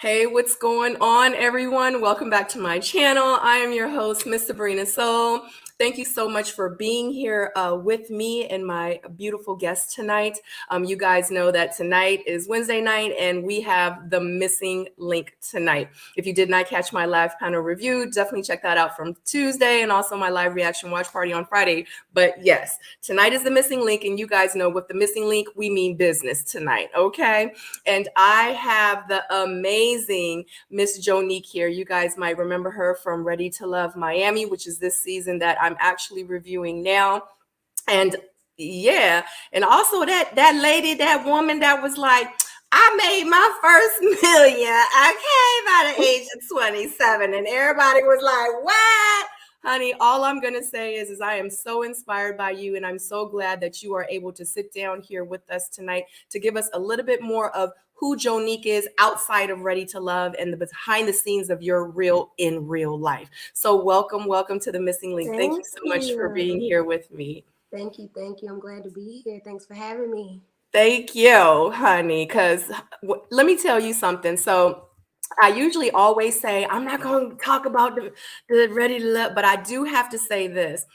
Hey, what's going on, everyone? Welcome back to my channel. I am your host, Miss Sabrina Seoul. Thank you so much for being here with me and my beautiful guest tonight. You guys know that tonight is Wednesday night and we have the missing link tonight. If you did not catch my live panel review, definitely check that out from Tuesday and also my live reaction watch party on Friday. But yes, tonight is the missing link, and you guys know with the missing link, we mean business tonight, okay? And I have the amazing Miss Jonique here. You guys might remember her from Ready to Love Miami, which is this season that I'm actually reviewing now. And yeah, and also that lady, that woman that was like, I made my first million. I came at the age of 27, and everybody was like, what? Honey, all I'm going to say is I am so inspired by you, and I'm so glad that you are able to sit down here with us tonight to give us a little bit more of who Jonique is outside of Ready to Love and the behind the scenes of your real life. So welcome to the Missing Link. Thank you so much for being here with me. Thank you. I'm glad to be here. Thanks for having me. Thank you, honey, because let me tell you something. So I usually always say, I'm not going to talk about the Ready to Love, but I do have to say this.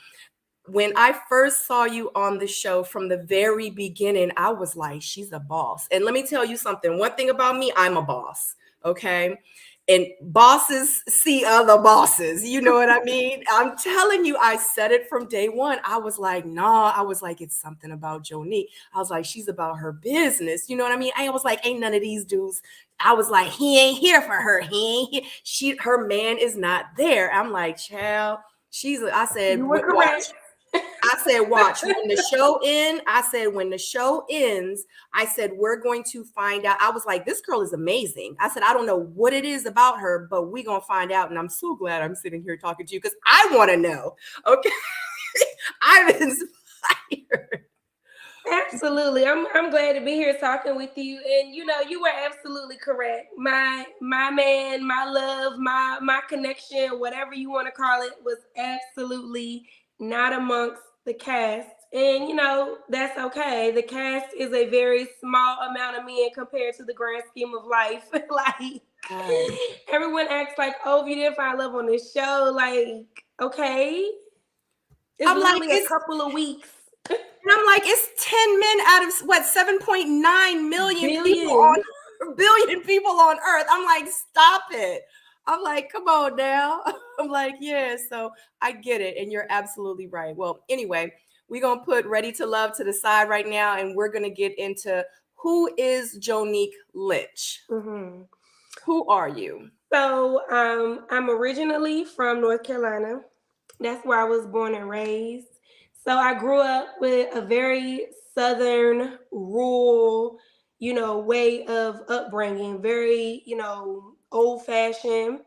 When I first saw you on the show from the very beginning, I was like, she's a boss. And let me tell you something. One thing about me, I'm a boss. Okay. And bosses see other bosses. You know what I mean? I'm telling you, I said it from day one. I was like, nah, I was like, it's something about Jonique. I was like, she's about her business. You know what I mean? I was like, ain't none of these dudes. I was like, he ain't here for her. He ain't here. Her man is not there. I'm like, child, I said, you were correct. I said, watch, when the show ends, when the show ends, I said, we're going to find out. I was like, this girl is amazing. I said, I don't know what it is about her, but we're going to find out. And I'm so glad I'm sitting here talking to you because I want to know. Okay. I'm inspired. Absolutely. I'm glad to be here talking with you. And you were absolutely correct. My man, my love, my connection, whatever you want to call it, was absolutely not amongst the cast. And that's okay. The cast is a very small amount of men compared to the grand scheme of life. Like everyone acts like, oh, if you didn't find love on this show, like, okay. It's literally a couple of weeks. And I'm like, it's 10 men out of what, 7.9 million people on Earth. I'm like, stop it. I'm like, come on now. I'm like, yeah, so I get it. And you're absolutely right. Well, anyway, we're going to put Ready to Love to the side right now. And we're going to get into who is Jonique Lynch. Mm-hmm. Who are you? So I'm originally from North Carolina. That's where I was born and raised. So I grew up with a very Southern, rural, way of upbringing, very, old fashioned.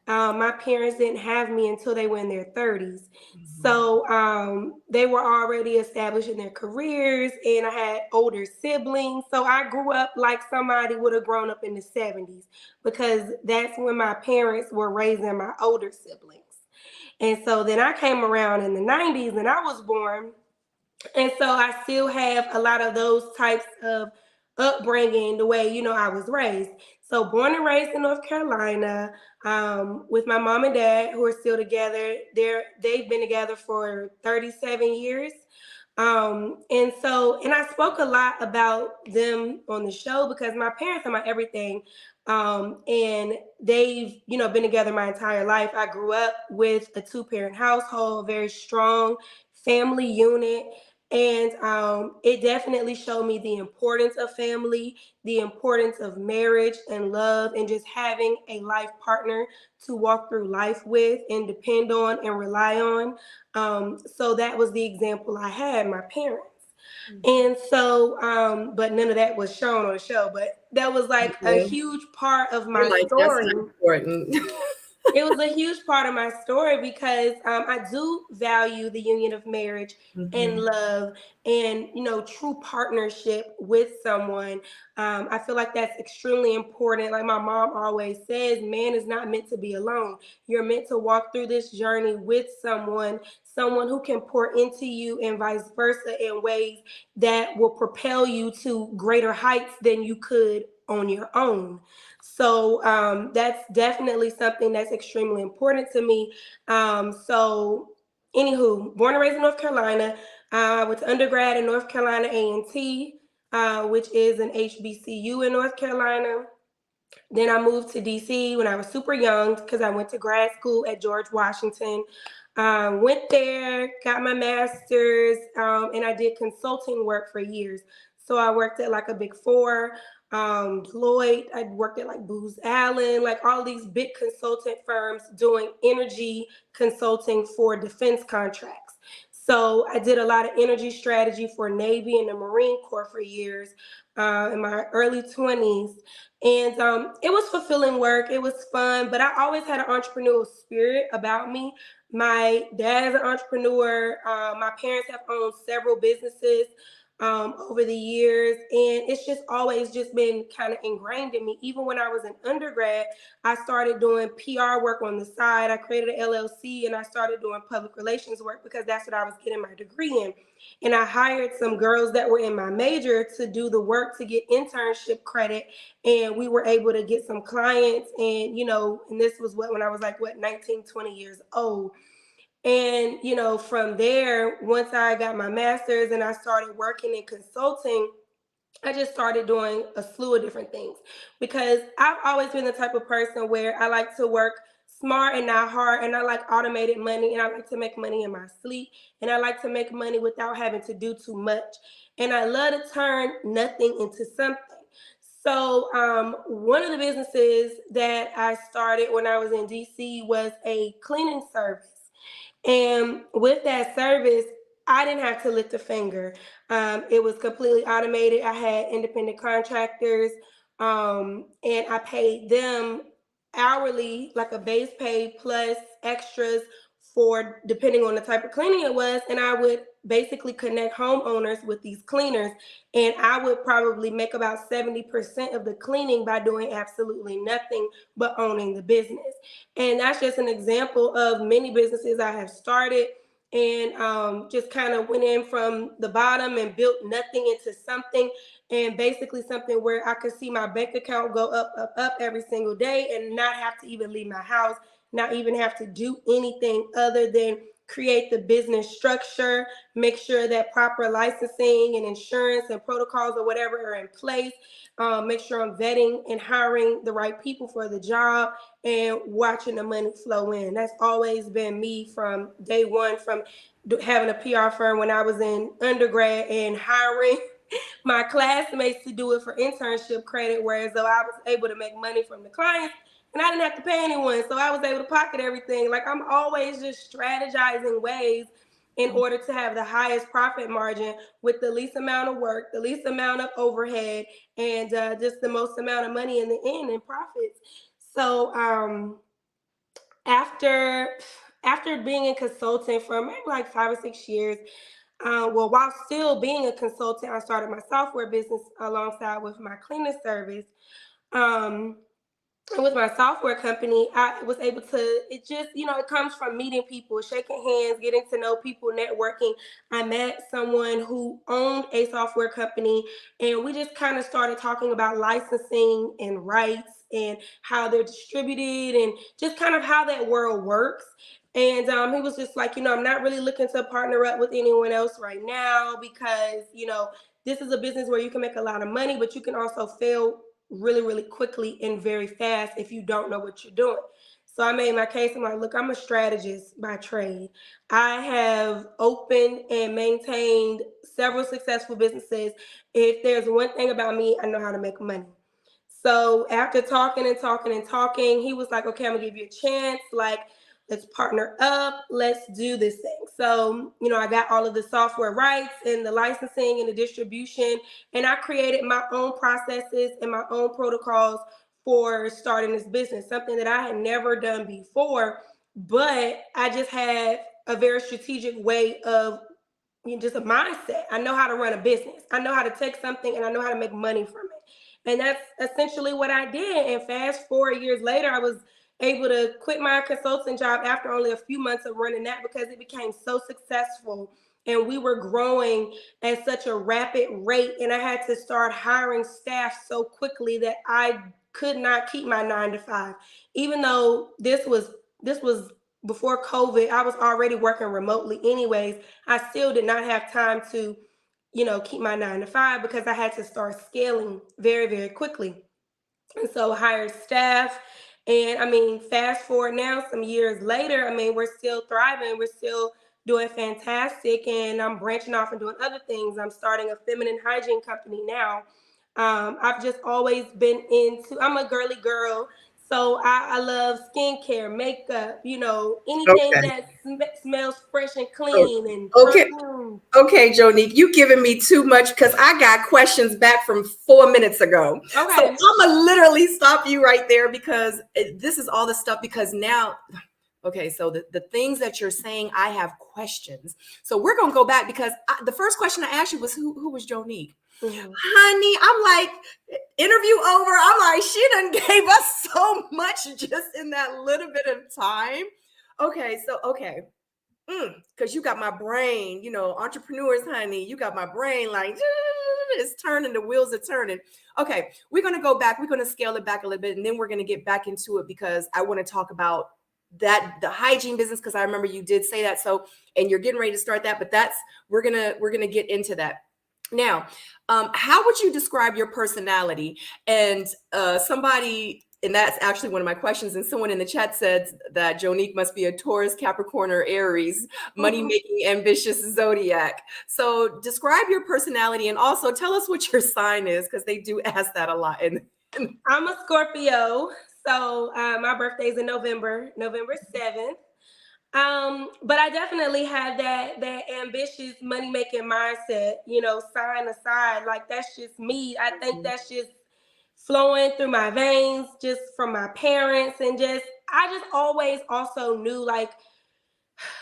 My parents didn't have me until they were in their 30s. Mm-hmm. So they were already established in their careers, and I had older siblings. So I grew up like somebody would have grown up in the 70s because that's when my parents were raising my older siblings. And so then I came around in the 90s and I was born. And so I still have a lot of those types of upbringing the way, I was raised. So born and raised in North Carolina with my mom and dad who are still together. They've been together for 37 years. And I spoke a lot about them on the show because my parents are my everything. And they've, been together my entire life. I grew up with a 2-parent household, very strong family unit. And it definitely showed me the importance of family, the importance of marriage and love, and just having a life partner to walk through life with and depend on and rely on. So that was the example I had, my parents. And so, but none of that was shown on the show, but that was like a huge part of my story. That's important. It was a huge part of my story because I do value the union of marriage and love and, true partnership with someone. I feel like that's extremely important. Like my mom always says, man is not meant to be alone. You're meant to walk through this journey with someone who can pour into you and vice versa in ways that will propel you to greater heights than you could on your own. So that's definitely something that's extremely important to me. So anywho, born and raised in North Carolina. I went to undergrad in North Carolina A&T, which is an HBCU in North Carolina. Then I moved to DC when I was super young because I went to grad school at George Washington. Went there, got my master's, and I did consulting work for years. So I worked at like a Big Four, Deloitte. I worked at like Booz Allen, like all these big consultant firms doing energy consulting for defense contracts. So I did a lot of energy strategy for Navy and the Marine Corps for years in my early 20s. And it was fulfilling work. It was fun, but I always had an entrepreneurial spirit about me. My dad is an entrepreneur. My parents have owned several businesses over the years, and it's just always just been kind of ingrained in me. Even when I was an undergrad, I started doing PR work on the side. I created an LLC, and I started doing public relations work because that's what I was getting my degree in. And I hired some girls that were in my major to do the work to get internship credit, and we were able to get some clients. And and this was when I was like 19, 20 years old. And from there, once I got my master's and I started working in consulting, I just started doing a slew of different things because I've always been the type of person where I like to work smart and not hard, and I like automated money, and I like to make money in my sleep, and I like to make money without having to do too much, and I love to turn nothing into something. So one of the businesses that I started when I was in DC was a cleaning service. And with that service, I didn't have to lift a finger. It was completely automated. I had independent contractors, and I paid them hourly, like a base pay plus extras for depending on the type of cleaning it was. And I would basically connect homeowners with these cleaners. And I would probably make about 70% of the cleaning by doing absolutely nothing but owning the business. And that's just an example of many businesses I have started, and just kind of went in from the bottom and built nothing into something, and basically something where I could see my bank account go up, up, up every single day and not have to even leave my house, not even have to do anything other than create the business structure, make sure that proper licensing and insurance and protocols or whatever are in place, make sure I'm vetting and hiring the right people for the job, and watching the money flow in. That's always been me from day one, from having a PR firm when I was in undergrad and hiring my classmates to do it for internship credit, whereas though I was able to make money from the clients and I didn't have to pay anyone. So I was able to pocket everything. Like, I'm always just strategizing ways in order to have the highest profit margin with the least amount of work, the least amount of overhead, and just the most amount of money in the end in profits. So after being in consulting for maybe like 5 or 6 years, well, while still being a consultant, I started my software business alongside with my cleaning service. Um, and with my software company, I was able to, it just, it comes from meeting people, shaking hands, getting to know people, networking. I met someone who owned a software company, and we just kind of started talking about licensing and rights and how they're distributed and just kind of how that world works. And he was just like, I'm not really looking to partner up with anyone else right now because, this is a business where you can make a lot of money, but you can also fail really, really quickly and very fast if you don't know what you're doing. So I made my case. I'm like, look, I'm a strategist by trade. I have opened and maintained several successful businesses. If there's one thing about me, I know how to make money. So after talking and talking and talking, he was like, okay, I'm gonna give you a chance. Like, let's partner up. Let's do this thing. So, I got all of the software rights and the licensing and the distribution, and I created my own processes and my own protocols for starting this business, something that I had never done before, but I just had a very strategic way of, just a mindset. I know how to run a business. I know how to take something and I know how to make money from it. And that's essentially what I did. And fast forward years later, I was able to quit my consulting job after only a few months of running that because it became so successful and we were growing at such a rapid rate, and I had to start hiring staff so quickly that I could not keep my 9 to 5. Even though this was before COVID, I was already working remotely anyways. I still did not have time to, keep my 9 to 5 because I had to start scaling very, very quickly. And so hired staff. And I mean, fast forward now, some years later, I mean, we're still thriving. We're still doing fantastic. And I'm branching off and doing other things. I'm starting a feminine hygiene company now. I've just always been I'm a girly girl. So I love skincare, makeup, anything Okay. that smells fresh and Oh, clean and okay. perfume. Okay, Jonique, you giving me too much because I got questions back from 4 minutes ago. So Okay. I'm gonna literally stop you right there because this is all the stuff. Because now, okay, so the things that you're saying, I have questions. So we're gonna go back because the first question I asked you was who was Jonique? Mm-hmm. Honey, I'm like, interview over. I'm like, she done gave us so much just in that little bit of time. Okay, so okay. Because you got my brain, entrepreneurs, honey, you got my brain like it's turning, the wheels are turning. Okay, we're going to go back. We're going to scale it back a little bit, and then we're going to get back into it because I want to talk about the hygiene business, because I remember you did say that. So, and you're getting ready to start that, but we're gonna get into that. Now, how would you describe your personality? And somebody, and that's actually one of my questions, and someone in the chat said that Jonique must be a Taurus, Capricorn, or Aries, money-making, ambitious zodiac. So describe your personality and also tell us what your sign is, because they do ask that a lot. I'm a Scorpio, so my birthday is in November 7th. But I definitely have that ambitious money making mindset, sign aside. Like that's just me. I think that's just flowing through my veins, just from my parents, and I just always also knew, like,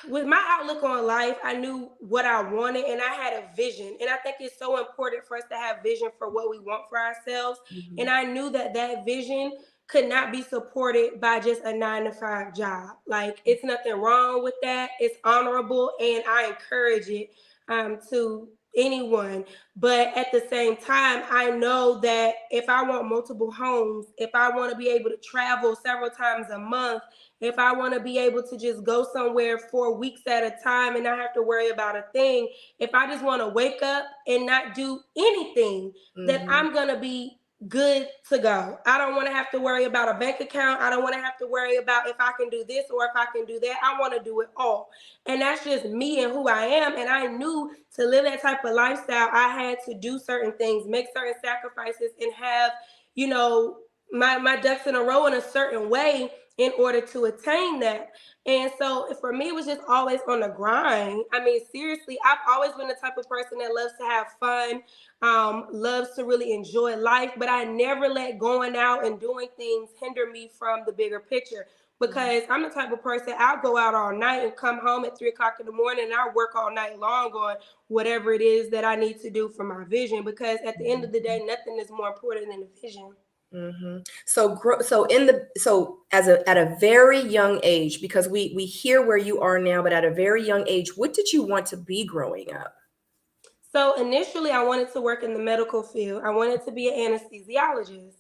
with my outlook on life, I knew what I wanted and I had a vision. And I think it's so important for us to have vision for what we want for ourselves. Mhm. And I knew that vision could not be supported by just a 9 to 5 job. Like, it's nothing wrong with that. It's honorable, and I encourage it to anyone. But at the same time, I know that if I want multiple homes, if I want to be able to travel several times a month, if I want to be able to just go somewhere for weeks at a time and not have to worry about a thing, if I just want to wake up and not do anything, then I'm going to be good to go. I don't want to have to worry about a bank account. I don't want to have to worry about if I can do this or if I can do that. I want to do it all. And that's just me and who I am. And I knew to live that type of lifestyle, I had to do certain things, make certain sacrifices, and have, my ducks in a row in a certain way in order to attain that. And so for me, it was just always on the grind. I mean, seriously, I've always been the type of person that loves to have fun, loves to really enjoy life, but I never let going out and doing things hinder me from the bigger picture. Because I'm the type of person, I'll go out all night and come home at 3 o'clock in the morning, and I'll work all night long on whatever it is that I need to do for my vision. Because at the end of the day, nothing is more important than the vision. Mm-hmm. So at a very young age, because we hear where you are now, but at a very young age, what did you want to be growing up? So initially, I wanted to work in the medical field. I wanted to be an anesthesiologist.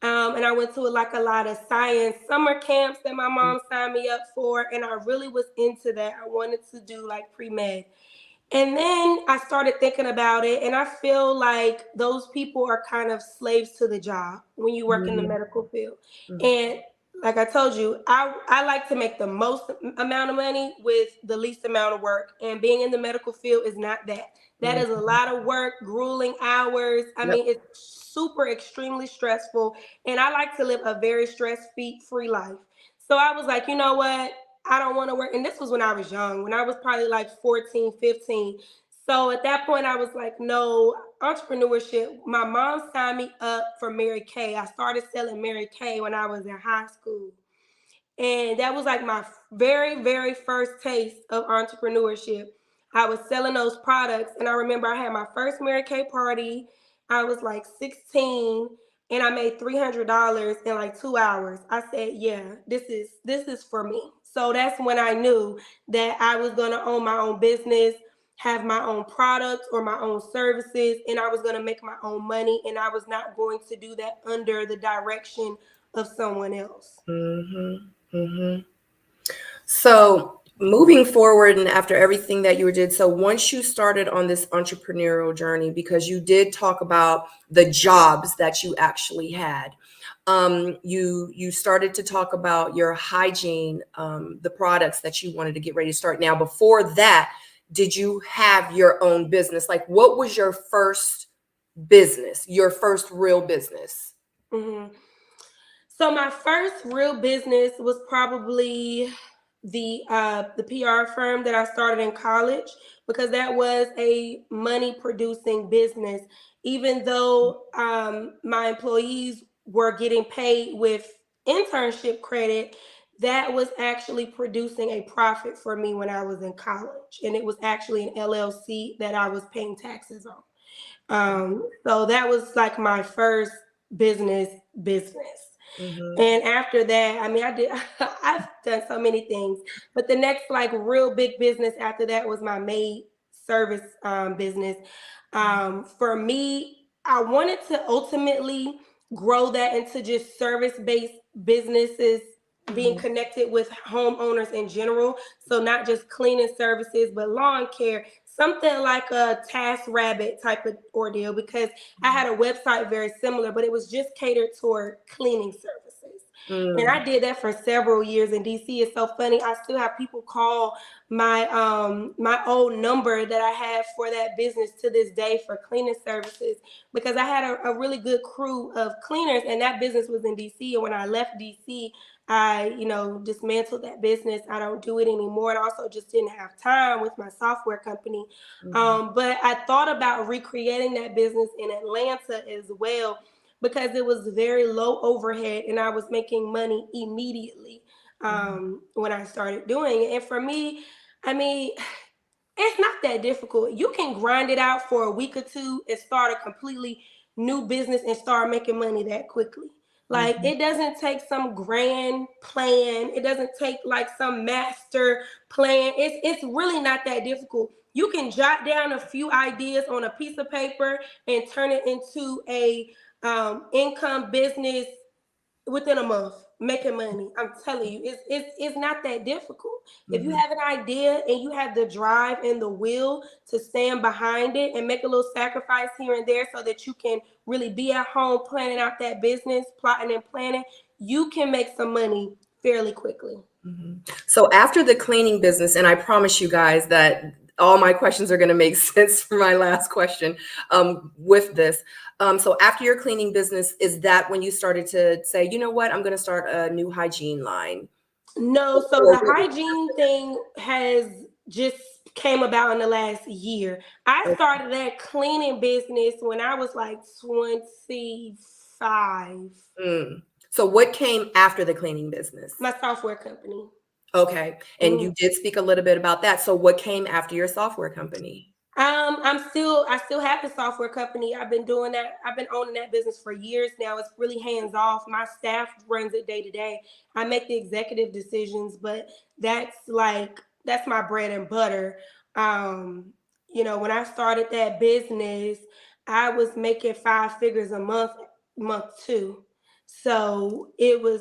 And I went to like a lot of science summer camps that my mom signed me up for, and I really was into that. I wanted to do like pre-med. And then I started thinking about it, and I feel like those people are kind of slaves to the job when you work in the medical field. And like I told you, I like to make the most amount of money with the least amount of work. And being in the medical field is not that. That is a lot of work, grueling hours. I Yep. mean, it's super extremely stressful. And I like to live a very stress-free life. So I was like, you know what? I don't want to work. And this was when I was young, when I was probably like 14, 15. So at that point, I was like, no, entrepreneurship. My mom signed me up for Mary Kay. I started selling Mary Kay when I was in high school. And that was like my very, very first taste of entrepreneurship. I was selling those products. And I remember I had my first Mary Kay party. I was like 16, and I made $300 in like 2 hours. I said, yeah, this is for me. So that's when I knew that I was going to own my own business, have my own products or my own services, and I was going to make my own money, and I was not going to do that under the direction of someone else. Mm-hmm. Mm-hmm. So moving forward and after everything that you did, so once you started on this entrepreneurial journey, because you did talk about the jobs that you actually had, you started to talk about your hygiene, the products that you wanted to get ready to start. Now, before that, did you have your own business? Like, what was your first business, your first real business? Mm-hmm. So my first real business was probably the PR firm that I started in college, because that was a money producing business. Even though my employees were getting paid with internship credit, that was actually producing a profit for me when I was in college, and it was actually an LLC that I was paying taxes on. So that was like my first business. Mm-hmm. And after that, I mean, I've done so many things, but the next like real big business after that was my maid service business. For me, I wanted to ultimately grow that into just service based businesses, being Mm-hmm. connected with homeowners in general. So not just cleaning services, but lawn care, something like a Task Rabbit type of ordeal, because I had a website very similar, but it was just catered toward cleaning services. And I did that for several years in DC. It's so funny. I still have people call my old number that I had for that business to this day for cleaning services, because I had a really good crew of cleaners, and that business was in DC. And when I left DC, I, dismantled that business. I don't do it anymore. And also just didn't have time with my software company. Mm-hmm. But I thought about recreating that business in Atlanta as well, because it was very low overhead and I was making money immediately when I started doing it. And for me, I mean, it's not that difficult. You can grind it out for a week or two and start a completely new business and start making money that quickly. Like, Mm-hmm. it doesn't take some grand plan. It doesn't take like some master plan. It's really not that difficult. You can jot down a few ideas on a piece of paper and turn it into a income business within a month, making money. I'm telling you, it's not that difficult. If you Mm-hmm. have an idea and you have the drive and the will to stand behind it and make a little sacrifice here and there so that you can really be at home planning out that business, plotting and planning, you can make some money fairly quickly. Mm-hmm. So after the cleaning business, and I promise you guys that all my questions are going to make sense for my last question with this. So after your cleaning business, is that when you started to say, you know what, I'm going to start a new hygiene line? No, so the hygiene thing has just came about in the last year. I started that cleaning business when I was like 25. Mm. So what came after the cleaning business? My software company. Okay. And Mhm. you did speak a little bit about that. So what came after your software company? I still have the software company. I've been doing that. I've been owning that business for years now. It's really hands off. My staff runs it day to day. I make the executive decisions, but that's my bread and butter. Um, when I started that business, I was making five figures a month two. So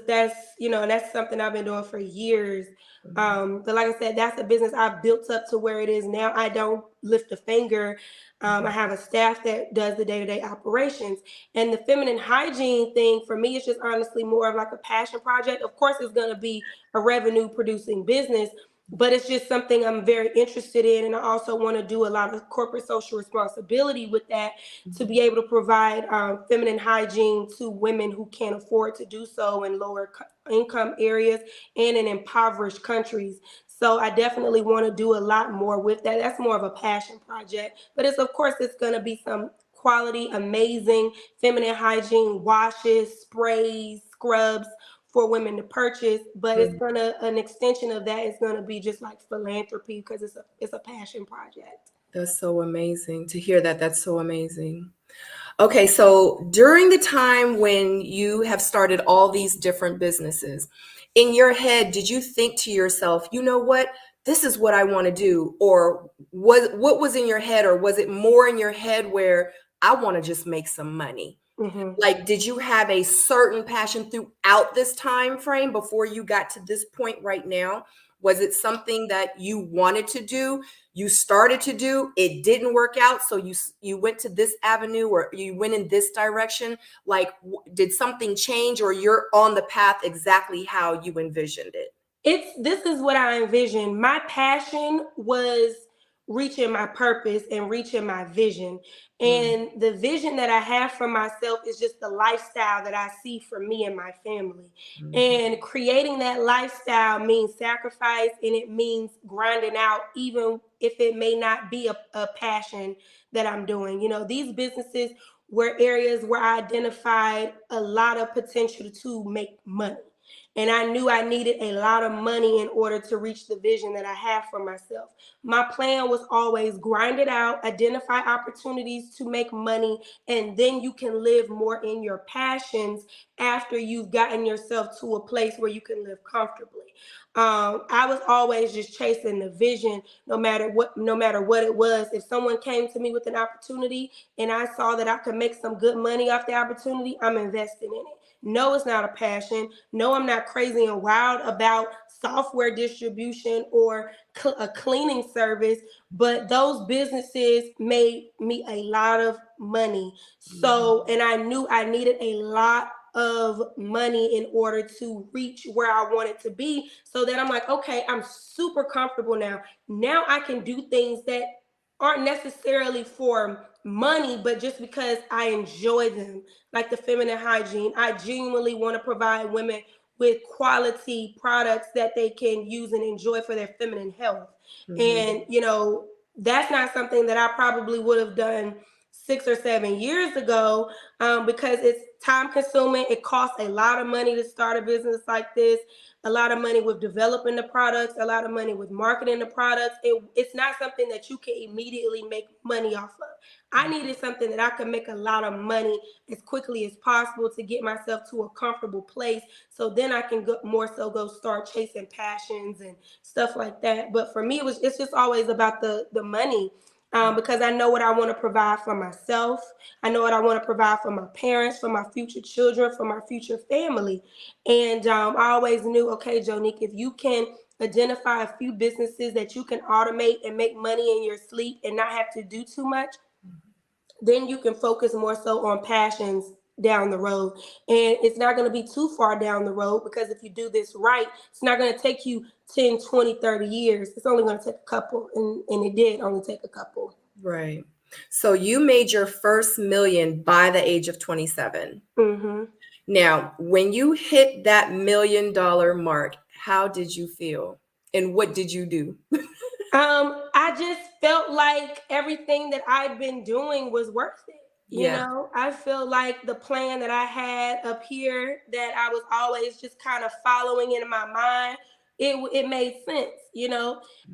that's something I've been doing for years. But like I said, that's a business I've built up to where it is now. I don't lift a finger. I have a staff that does the day-to-day operations. And the feminine hygiene thing for me is just honestly more of like a passion project. Of course, it's going to be a revenue producing business, but it's just something I'm very interested in. And I also want to do a lot of corporate social responsibility with that, to be able to provide feminine hygiene to women who can't afford to do so in lower income areas and in impoverished countries. So I definitely want to do a lot more with that. That's more of a passion project, but it's going to be some quality, amazing feminine hygiene washes, sprays, scrubs for women to purchase. But it's Mhm. gonna an extension of that is gonna be just like philanthropy, because it's a passion project. That's so amazing to hear that. That's so amazing. Okay, so during the time when you have started all these different businesses, in your head, did you think to yourself, you know what? this is what I want to do? Or what was in your head? Or was it more in your head where I want to just make some money? Mm-hmm. Like, did you have a certain passion throughout this time frame before you got to this point right now? Was it something that you wanted to do, you started to do, it didn't work out, so you went to this avenue, or you went in this direction? Like, did something change, or you're on the path exactly how you envisioned it? This is what I envisioned. My passion was reaching my purpose and reaching my vision. Mm, And the vision that I have for myself is just the lifestyle that I see for me and my family. mhm, And creating that lifestyle means sacrifice, and it means grinding out, even if it may not be a passion that I'm doing. These businesses were areas where I identified a lot of potential to make money. And I knew I needed a lot of money in order to reach the vision that I have for myself. My plan was always grind it out, identify opportunities to make money, and then you can live more in your passions after you've gotten yourself to a place where you can live comfortably. I was always just chasing the vision, no matter what it was. If someone came to me with an opportunity and I saw that I could make some good money off the opportunity, I'm investing in it. No, it's not a passion. No, I'm not crazy and wild about software distribution or a cleaning service, but those businesses made me a lot of money. So, mhm, and I knew I needed a lot of money in order to reach where I wanted to be. So that I'm like, okay, I'm super comfortable now. Now I can do things that aren't necessarily for money, but just because I enjoy them, like the feminine hygiene. I genuinely want to provide women with quality products that they can use and enjoy for their feminine health. mhm, And, that's not something that I probably would have done 6 or 7 years ago, because it's time consuming. It costs a lot of money to start a business like this, a lot of money with developing the products, a lot of money with marketing the products. It's not something that you can immediately make money off of. I needed something that I could make a lot of money as quickly as possible to get myself to a comfortable place, so then I can more so go start chasing passions and stuff like that. But for me, it's just always about the money. Because I know what I want to provide for myself. I know what I want to provide for my parents, for my future children, for my future family. And I always knew, okay, Jonique, if you can identify a few businesses that you can automate and make money in your sleep and not have to do too much, then you can focus more so on passions down the road. And it's not going to be too far down the road, because if you do this right, it's not going to take you 10, 20, 30 years. It's only going to take a couple. And it did only take a couple. right. So you made your first million by the age of 27. Mm-hmm. Now, when you hit that $1 million mark, how did you feel? And what did you do? I just felt like everything that I've been doing was worth it. Yeah. I feel like the plan that I had up here, that I was always just kind of following in my mind, it made sense,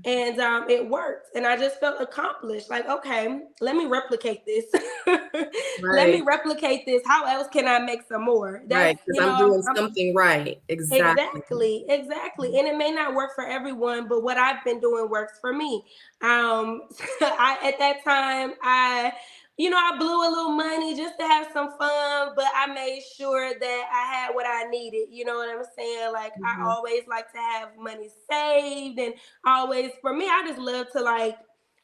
and it worked, and I just felt accomplished. Like, okay, let me replicate this. Let me Right. replicate this. How else can I make some more? That's Right. Because I'm doing I'm something right. Exactly. Exactly, exactly. And it may not work for everyone, but what I've been doing works for me. I at that time, I blew a little money just to have some fun, but I made sure that I had what I needed. You know what I'm saying? Like, I Mhm. always like to have money saved, and always, for me, I just love to like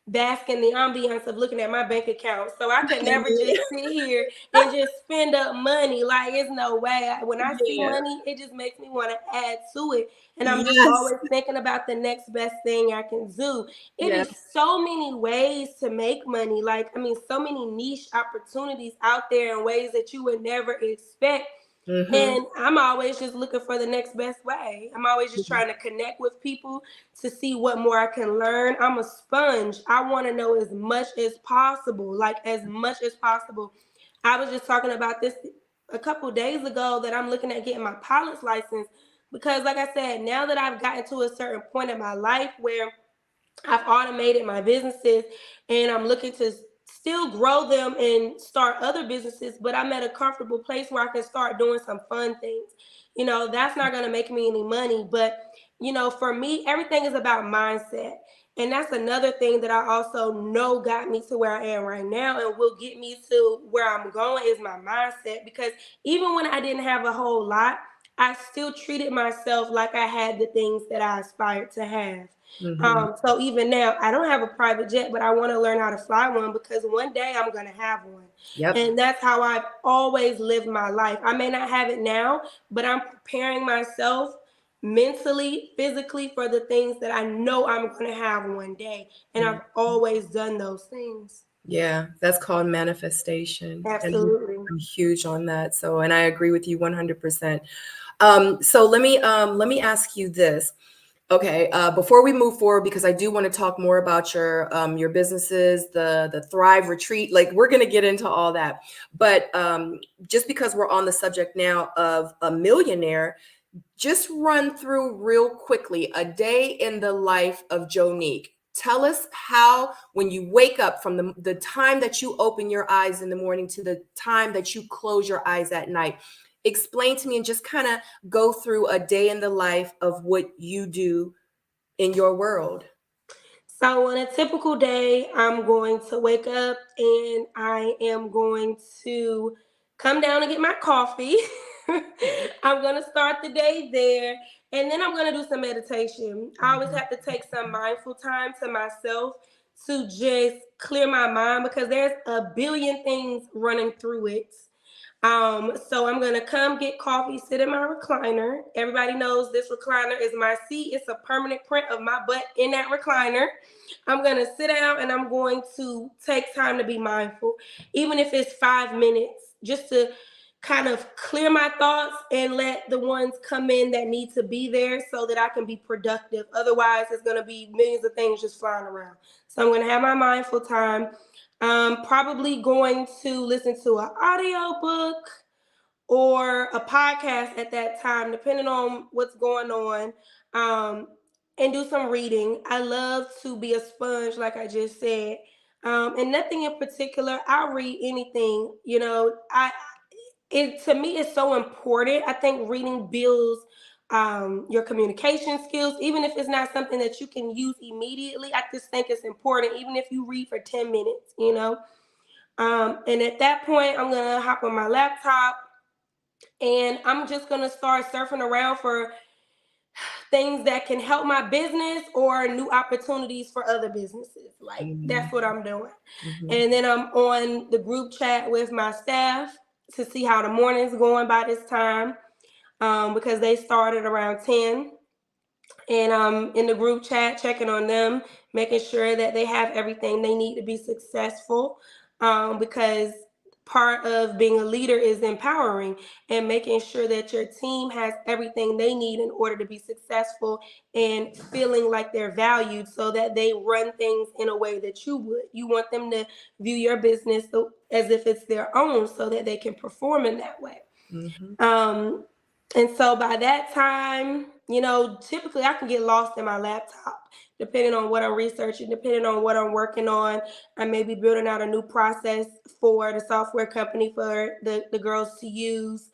bask in the ambiance of looking at my bank account. So I could never just sit here and just spend up money. Like, it's no way. When I see Yeah. money, it just makes me want to add to it. And I'm just Yes. always thinking about the next best thing I can do. It Yes. is so many ways to make money. Like, I mean, so many niche opportunities out there in ways that you would never expect. Mm-hmm. And I'm always just looking for the next best way. I'm always just trying to connect with people to see what more I can learn. I'm a sponge. I want to know as much as possible, like as much as possible. I was just talking about this a couple days ago, that I'm looking at getting my pilot's license, because, like I said, now that I've gotten to a certain point in my life where I've automated my businesses and I'm looking to still grow them and start other businesses, but I'm at a comfortable place where I can start doing some fun things. That's not going to make me any money, but for me, everything is about mindset. And that's another thing that I also know got me to where I am right now and will get me to where I'm going is my mindset. Because even when I didn't have a whole lot, I still treated myself like I had the things that I aspired to have. Mm-hmm. So even now, I don't have a private jet, but I want to learn how to fly one because one day I'm going to have one. Yep. And that's how I've always lived my life. I may not have it now, but I'm preparing myself mentally, physically for the things that I know I'm going to have one day. And I've always done those things. Yeah, that's called manifestation. And Absolutely. I'm huge on that. So, and I agree with you 100%. So let me ask you this. Okay, before we move forward, because I do want to talk more about your businesses, the Thrive Retreat. Like we're going to get into all that, but just because we're on the subject now of a millionaire, just run through real quickly a day in the life of Jonique. Tell us how, when you wake up from the time that you open your eyes in the morning to the time that you close your eyes at night, explain to me and just kind of go through a day in the life of what you do in your world. So on a typical day, I'm going to wake up and I am going to come down and get my coffee. I'm going to start the day there and then I'm going to do some meditation. I always have to take some mindful time to myself to just clear my mind because there's a billion things running through it. So I'm gonna come get coffee, sit in my recliner. Everybody knows this recliner is my seat. It's a permanent print of my butt in that recliner. I'm gonna sit down and I'm going to take time to be mindful, even if it's 5 minutes, just to kind of clear my thoughts and let the ones come in that need to be there so that I can be productive. Otherwise, it's gonna be millions of things just flying around. So I'm gonna have my mindful time. Probably going to listen to an audio book or a podcast at that time, depending on what's going on, and do some reading. I love to be a sponge, like I just said, and nothing in particular. I'll read anything. It to me is so important. I think reading builds your communication skills, even if it's not something that you can use immediately. I just think it's important, even if you read for 10 minutes. And at that point, I'm gonna hop on my laptop and I'm just gonna start surfing around for things that can help my business or new opportunities for other businesses. Like that's what I'm doing. Mm-hmm. And then I'm on the group chat with my staff to see how the morning's going by this time, because they started around 10. And I'm in the group chat checking on them, making sure that they have everything they need to be successful, because part of being a leader is empowering and making sure that your team has everything they need in order to be successful and feeling like they're valued so that they run things in a way that you would. You want them to view your business as if it's their own so that they can perform in that way. Mm-hmm. And so by that time, typically I can get lost in my laptop, depending on what I'm researching, depending on what I'm working on. I may be building out a new process for the software company for the girls to use.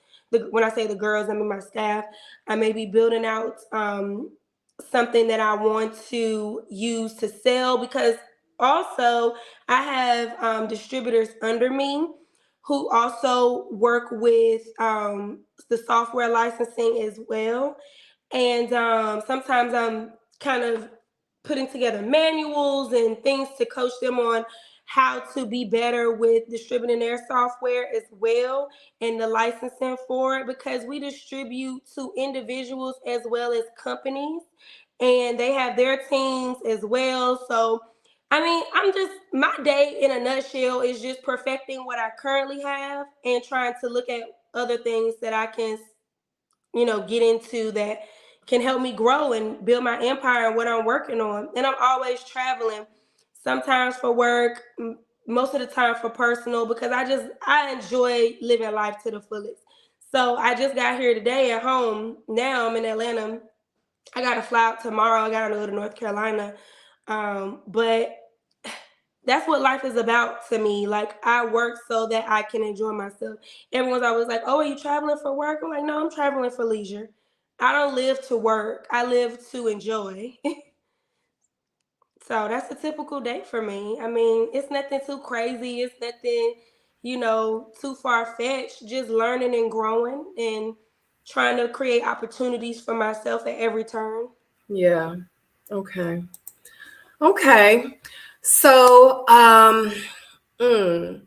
When I say the girls, I mean my staff. I may be building out something that I want to use to sell because also I have distributors under me who also work with the software licensing as well. And sometimes I'm kind of putting together manuals and things to coach them on how to be better with distributing their software as well and the licensing for it because we distribute to individuals as well as companies and they have their teams as well. So I mean, my day in a nutshell is just perfecting what I currently have and trying to look at other things that I can, get into that can help me grow and build my empire and what I'm working on. And I'm always traveling, sometimes for work, most of the time for personal, because I enjoy living life to the fullest. So I just got here today at home. Now I'm in Atlanta. I got to fly out tomorrow. I got to go to North Carolina. But that's what life is about to me. Like I work so that I can enjoy myself. Everyone's always like, "Oh, are you traveling for work?" I'm like, "No, I'm traveling for leisure." I don't live to work. I live to enjoy. So that's a typical day for me. I mean, it's nothing too crazy. It's nothing, too far fetched. Just learning and growing and trying to create opportunities for myself at every turn. Yeah. Okay. Okay. So, mm,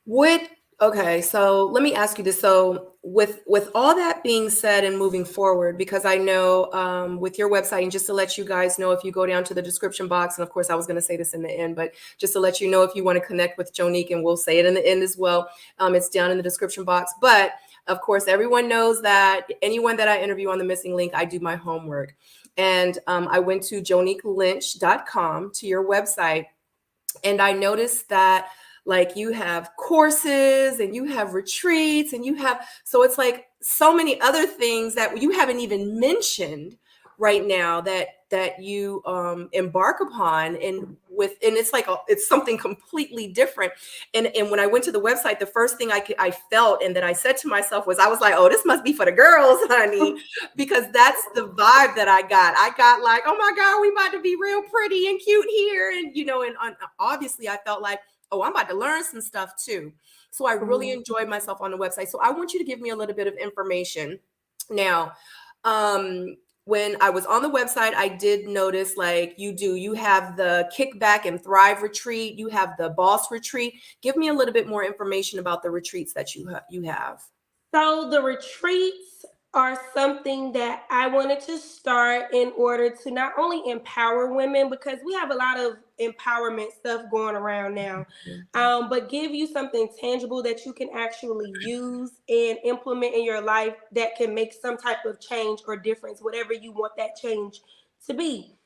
would okay, so let me ask you this. So with all that being said and moving forward, because I know with your website, and just to let you guys know, if you go down to the description box, and of course I was going to say this in the end, but just to let you know, if you want to connect with Jonique, and we'll say it in the end as well, it's down in the description box. But of course, everyone knows that anyone that I interview on the missing link, I do my homework. And I went to joniquelynch.com, to your website, and I noticed that like you have courses and you have retreats and you have, so it's like so many other things that you haven't even mentioned right now that you embark upon, and it's like it's something completely different. And when I went to the website, the first thing I felt and that I said to myself was, I was like, oh, this must be for the girls, honey, because that's the vibe that I got. I got like, oh my God, we about to be real pretty and cute here, and and obviously I felt like, oh, I'm about to learn some stuff too. So I really enjoyed myself on the website. So I want you to give me a little bit of information now. When I was on the website, I did notice like you have the Kickback and Thrive retreat, you have the Boss retreat. Give me a little bit more information about the retreats that you have. So the retreats are something that I wanted to start in order to not only empower women, because we have a lot of empowerment stuff going around now, but give you something tangible that you can actually use and implement in your life that can make some type of change or difference, whatever you want that change to be.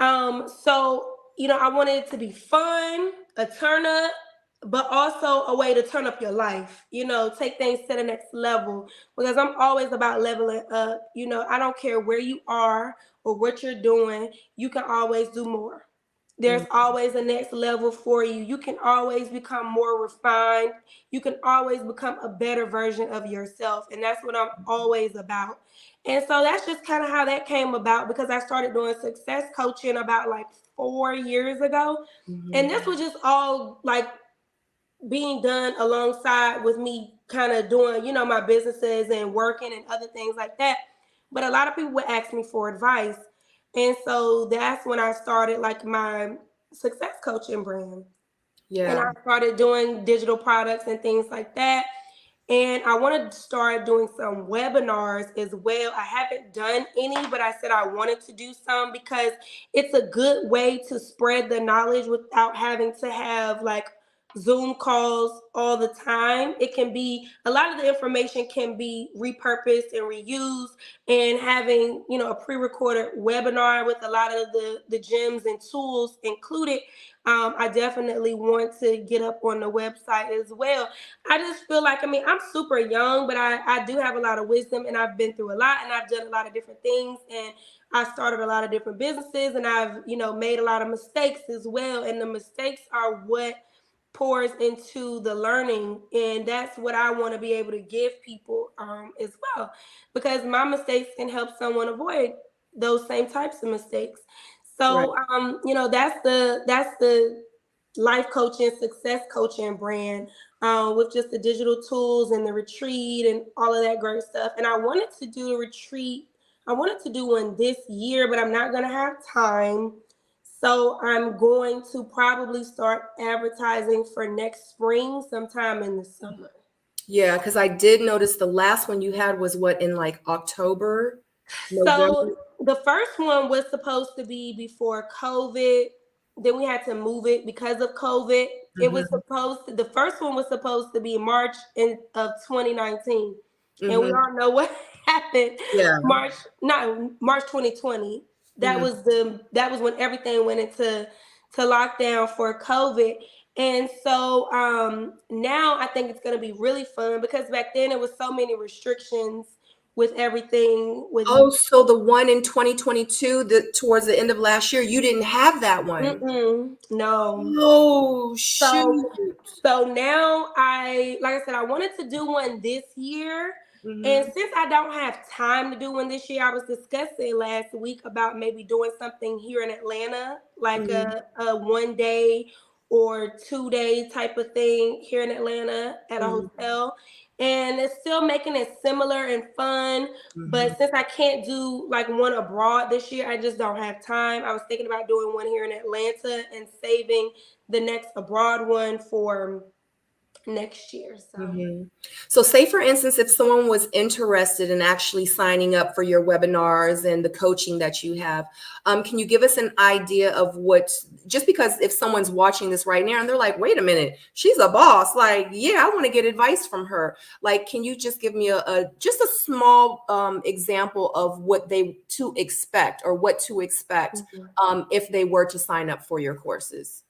So I wanted it to be fun, a turn up, but also a way to turn up your life. Take things to the next level, because I'm always about leveling up. I don't care where you are or what you're doing. You can always do more. There's always a next level for you. You can always become more refined. You can always become a better version of yourself. And that's what I'm always about. And so that's just kind of how that came about, because I started doing success coaching about like 4 years ago. And this was just all like being done alongside with me kind of doing, my businesses and working and other things like that. But a lot of people would ask me for advice. And so that's when I started like my success coaching brand. And Yeah. I started doing digital products and things like that. And I wanted to start doing some webinars as well. I haven't done any, but I said I wanted to do some because it's a good way to spread the knowledge without having to have like Zoom calls all the time. It can be, a lot of the information can be repurposed and reused, and having, a pre-recorded webinar with a lot of the gems and tools included. I definitely want to get up on the website as well. I just feel like, I'm super young, but I do have a lot of wisdom, and I've been through a lot, and I've done a lot of different things, and I started a lot of different businesses, and I've, made a lot of mistakes as well. And the mistakes are what pours into the learning. And that's what I want to be able to give people as well, because my mistakes can help someone avoid those same types of mistakes. Right. So that's the life coaching, success coaching brand, with just the digital tools and the retreat and all of that great stuff. And I wanted to do a retreat. I wanted to do one this year, but I'm not going to have time. So I'm going to probably start advertising for next spring, sometime in the summer. Yeah, because I did notice the last one you had was what, in like October, November? So the first one was supposed to be before COVID. Then we had to move it because of COVID. Hmm. The first one was supposed to be March of 2019. And we Hmm. all know what happened. Yeah. March 2020. Hmm. That was when everything went into lockdown for COVID. And so now I think it's going to be really fun, because back then it was so many restrictions with everything with Oh, so the one in 2022, towards the end of last year, you didn't have that one. no. Oh, shoot. So now like I said, I wanted to do one this year, And Mm-hmm. since I don't have time to do one this year, I was discussing last week about maybe doing something here in Atlanta, like Mm-hmm. a 1 day or 2 day type of thing here in Atlanta at a hotel. And it's still making it similar and fun. Mm-hmm. But since I can't do like one abroad this year, I just don't have time. I was thinking about doing one here in Atlanta and saving the next abroad one for next year. So. Mm-hmm. So, say for instance, if someone was interested in actually signing up for your webinars and the coaching that you have, can you give us an idea of what? Just because if someone's watching this right now and they're like, "Wait a minute, she's a boss," like, yeah, I want to get advice from her. Like, can you just give me a just a small example of what they to expect or what to expect Mhm. if they were to sign up for your courses?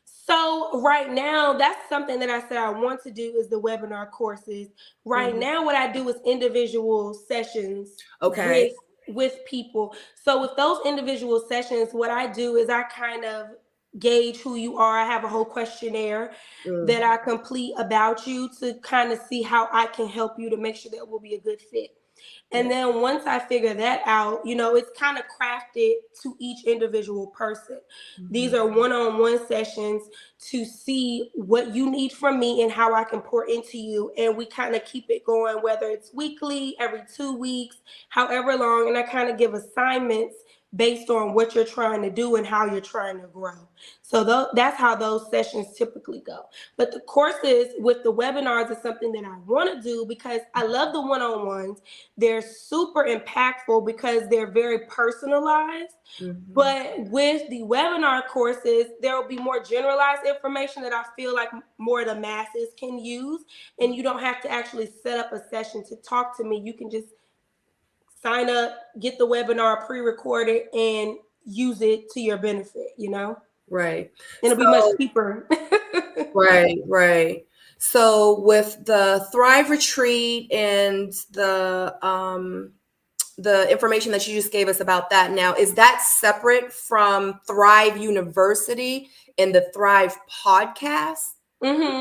So right now, that's something that I said I want to do is the webinar courses. Right Mhm. now, what I do is individual sessions Okay. with people. So with those individual sessions, what I do is I kind of gauge who you are. I have a whole questionnaire that Mm. I complete about you to kind of see how I can help you to make sure that will be a good fit. And Yeah. then once I figure that out, it's kind of crafted to each individual person. These Mhm. are one-on-one sessions to see what you need from me and how I can pour into you. And we kind of keep it going, whether it's weekly, every 2 weeks, however long. And I kind of give assignments based on what you're trying to do and how you're trying to grow. So that's how those sessions typically go. But the courses with the webinars is something that I want to do because I love the one-on-ones. They're super impactful because they're very personalized. Mhm. But with the webinar courses, there will be more generalized information that I feel like more of the masses can use. And you don't have to actually set up a session to talk to me. You can just sign up, get the webinar pre recorded, and use it to your benefit. Right. It'll be much So, cheaper. right, right. So with the Thrive Retreat and the information that you just gave us about that now, is that separate from Thrive University and the Thrive podcast? hmm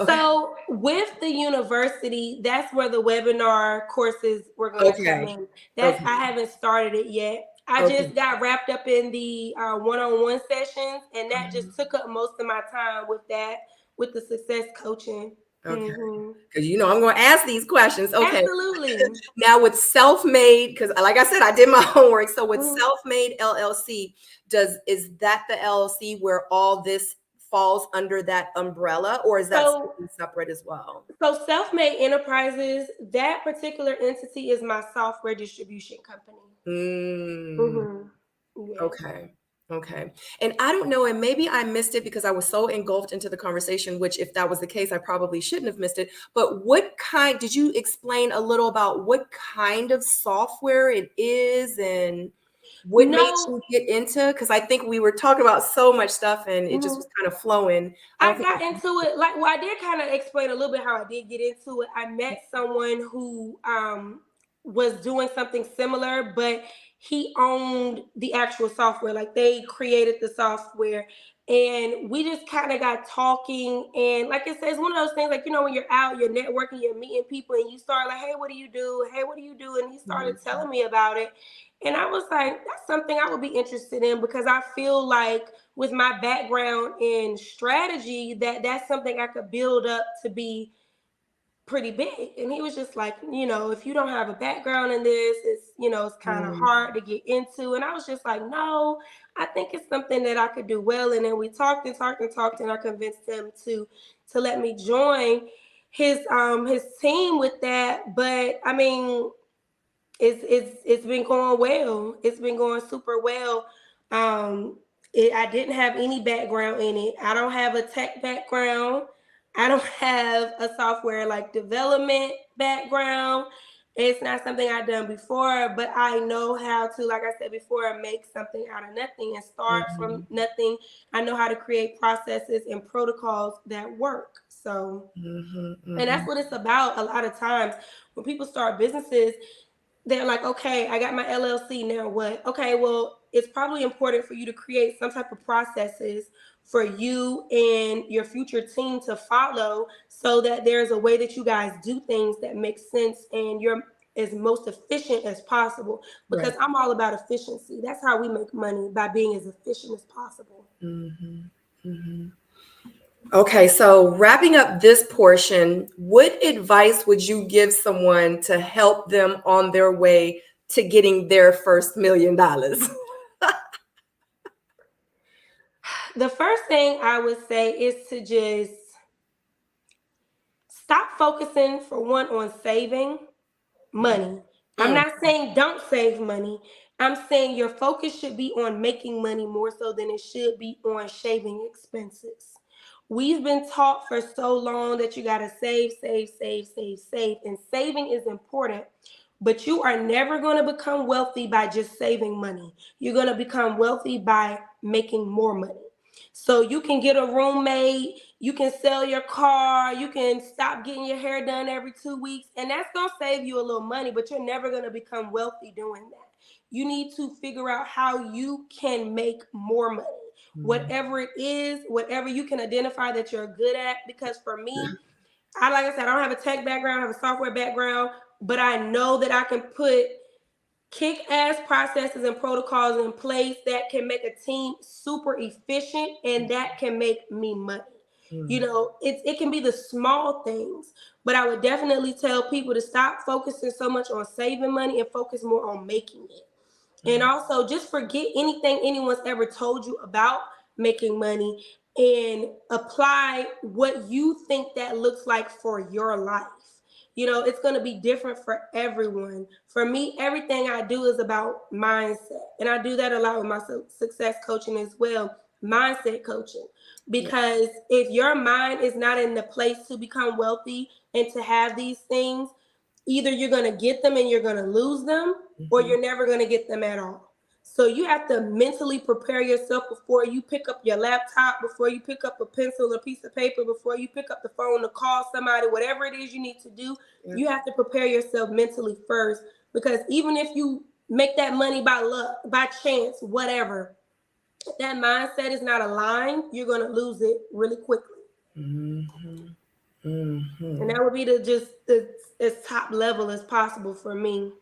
Okay. So with the university, that's where the webinar courses were going to come Okay. in. That's Okay. I haven't started it yet. I Okay. just got wrapped up in the one-on-one sessions, and that just Mhm. took up most of my time with that, with the success coaching. Okay. hmm Because I'm going to ask these questions. Okay. Absolutely. Now with self-made, because like I said, I did my homework. So with Mhm. self-made LLC, is that the LLC where all this falls under that umbrella, or is that So, something separate as well? so Self-Made Enterprises, that particular entity is my software distribution company. Mm, hmm Yes. okay. Okay. And I don't know, and maybe I missed it because I was so engulfed into the conversation, which if that was the case, I probably shouldn't have missed it. But did you explain a little about what kind of software it is and what made No. you get into? Because I think we were talking about so much stuff and it just mhm. was kind of flowing. I don't I think. got into it like well, I did kind of explain a little bit how I did get into it. I met someone who was doing something similar, but he owned the actual software. Like they created the software, and we just kind of got talking. And like I said, it's one of those things like when you're out, you're networking, you're meeting people, and you start like, "Hey, what do you do? Hey, what do you do?" And he started Mhm. telling me about it, and I was like, "That's something I would be interested in because I feel like." With my background in strategy that's something I could build up to be pretty big. And he was just like, if you don't have a background in this, it's kind of Mm, hard to get into. And I was just like, no, I think it's something that I could do well. And then we talked and talked and talked, and I convinced him to let me join his team with that. But I mean, it's been going well. It's been going super well. Um, I didn't have any background in it. I don't have a tech background. I don't have a software like development background. It's not something I've done before, but I know how to, like I said before, make something out of nothing and start from mhm, nothing. I know how to create processes and protocols that work. So, mhm, and that's mhm, what it's about a lot of times when people start businesses. They're like, okay, I got my LLC now. What? Okay, well, it's probably important for you to create some type of processes for you and your future team to follow, so that there's a way that you guys do things that makes sense and you're as most efficient as possible. Because Right. I'm all about efficiency. That's how we make money, by being as efficient as possible. Okay, so wrapping up this portion, what advice would you give someone to help them on their way to getting their first $1 million? The first thing I would say is to just stop focusing, for one, on saving money. I'm Mm, not saying don't save money. I'm saying your focus should be on making money more so than it should be on shaving expenses. We've been taught for so long that you got to save, save, save, save, save. And saving is important, but you are never going to become wealthy by just saving money. You're going to become wealthy by making more money. So you can get a roommate, you can sell your car, you can stop getting your hair done every 2 weeks, and that's gonna save you a little money, but you're never gonna become wealthy doing that. You need to figure out how you can make more money. Whatever it is, whatever you can identify that you're good at. Because for me, like I said, I don't have a tech background, I have a software background, but I know that I can put kick-ass processes and protocols in place that can make a team super efficient, and that can make me money. You know, it can be the small things, but I would definitely tell people to stop focusing so much on saving money and focus more on making it. And also, just forget anything anyone's ever told you about making money and apply what you think that looks like for your life. You know, it's going to be different for everyone. For me, everything I do is about mindset. And I do that a lot with my success coaching as well, mindset coaching. yeah. Because if your mind is not in the place to become wealthy and to have these things, either you're going to get them and you're going to lose them, or you're never going to get them at all. So you have to mentally prepare yourself before you pick up your laptop, before you pick up a pencil or piece of paper, before you pick up the phone to call somebody, whatever it is you need to do. Yeah. You have to prepare yourself mentally first, because even if you make that money by luck, by chance, whatever, if that mindset is not aligned, you're going to lose it really quickly. And that would be the as top level as possible for me.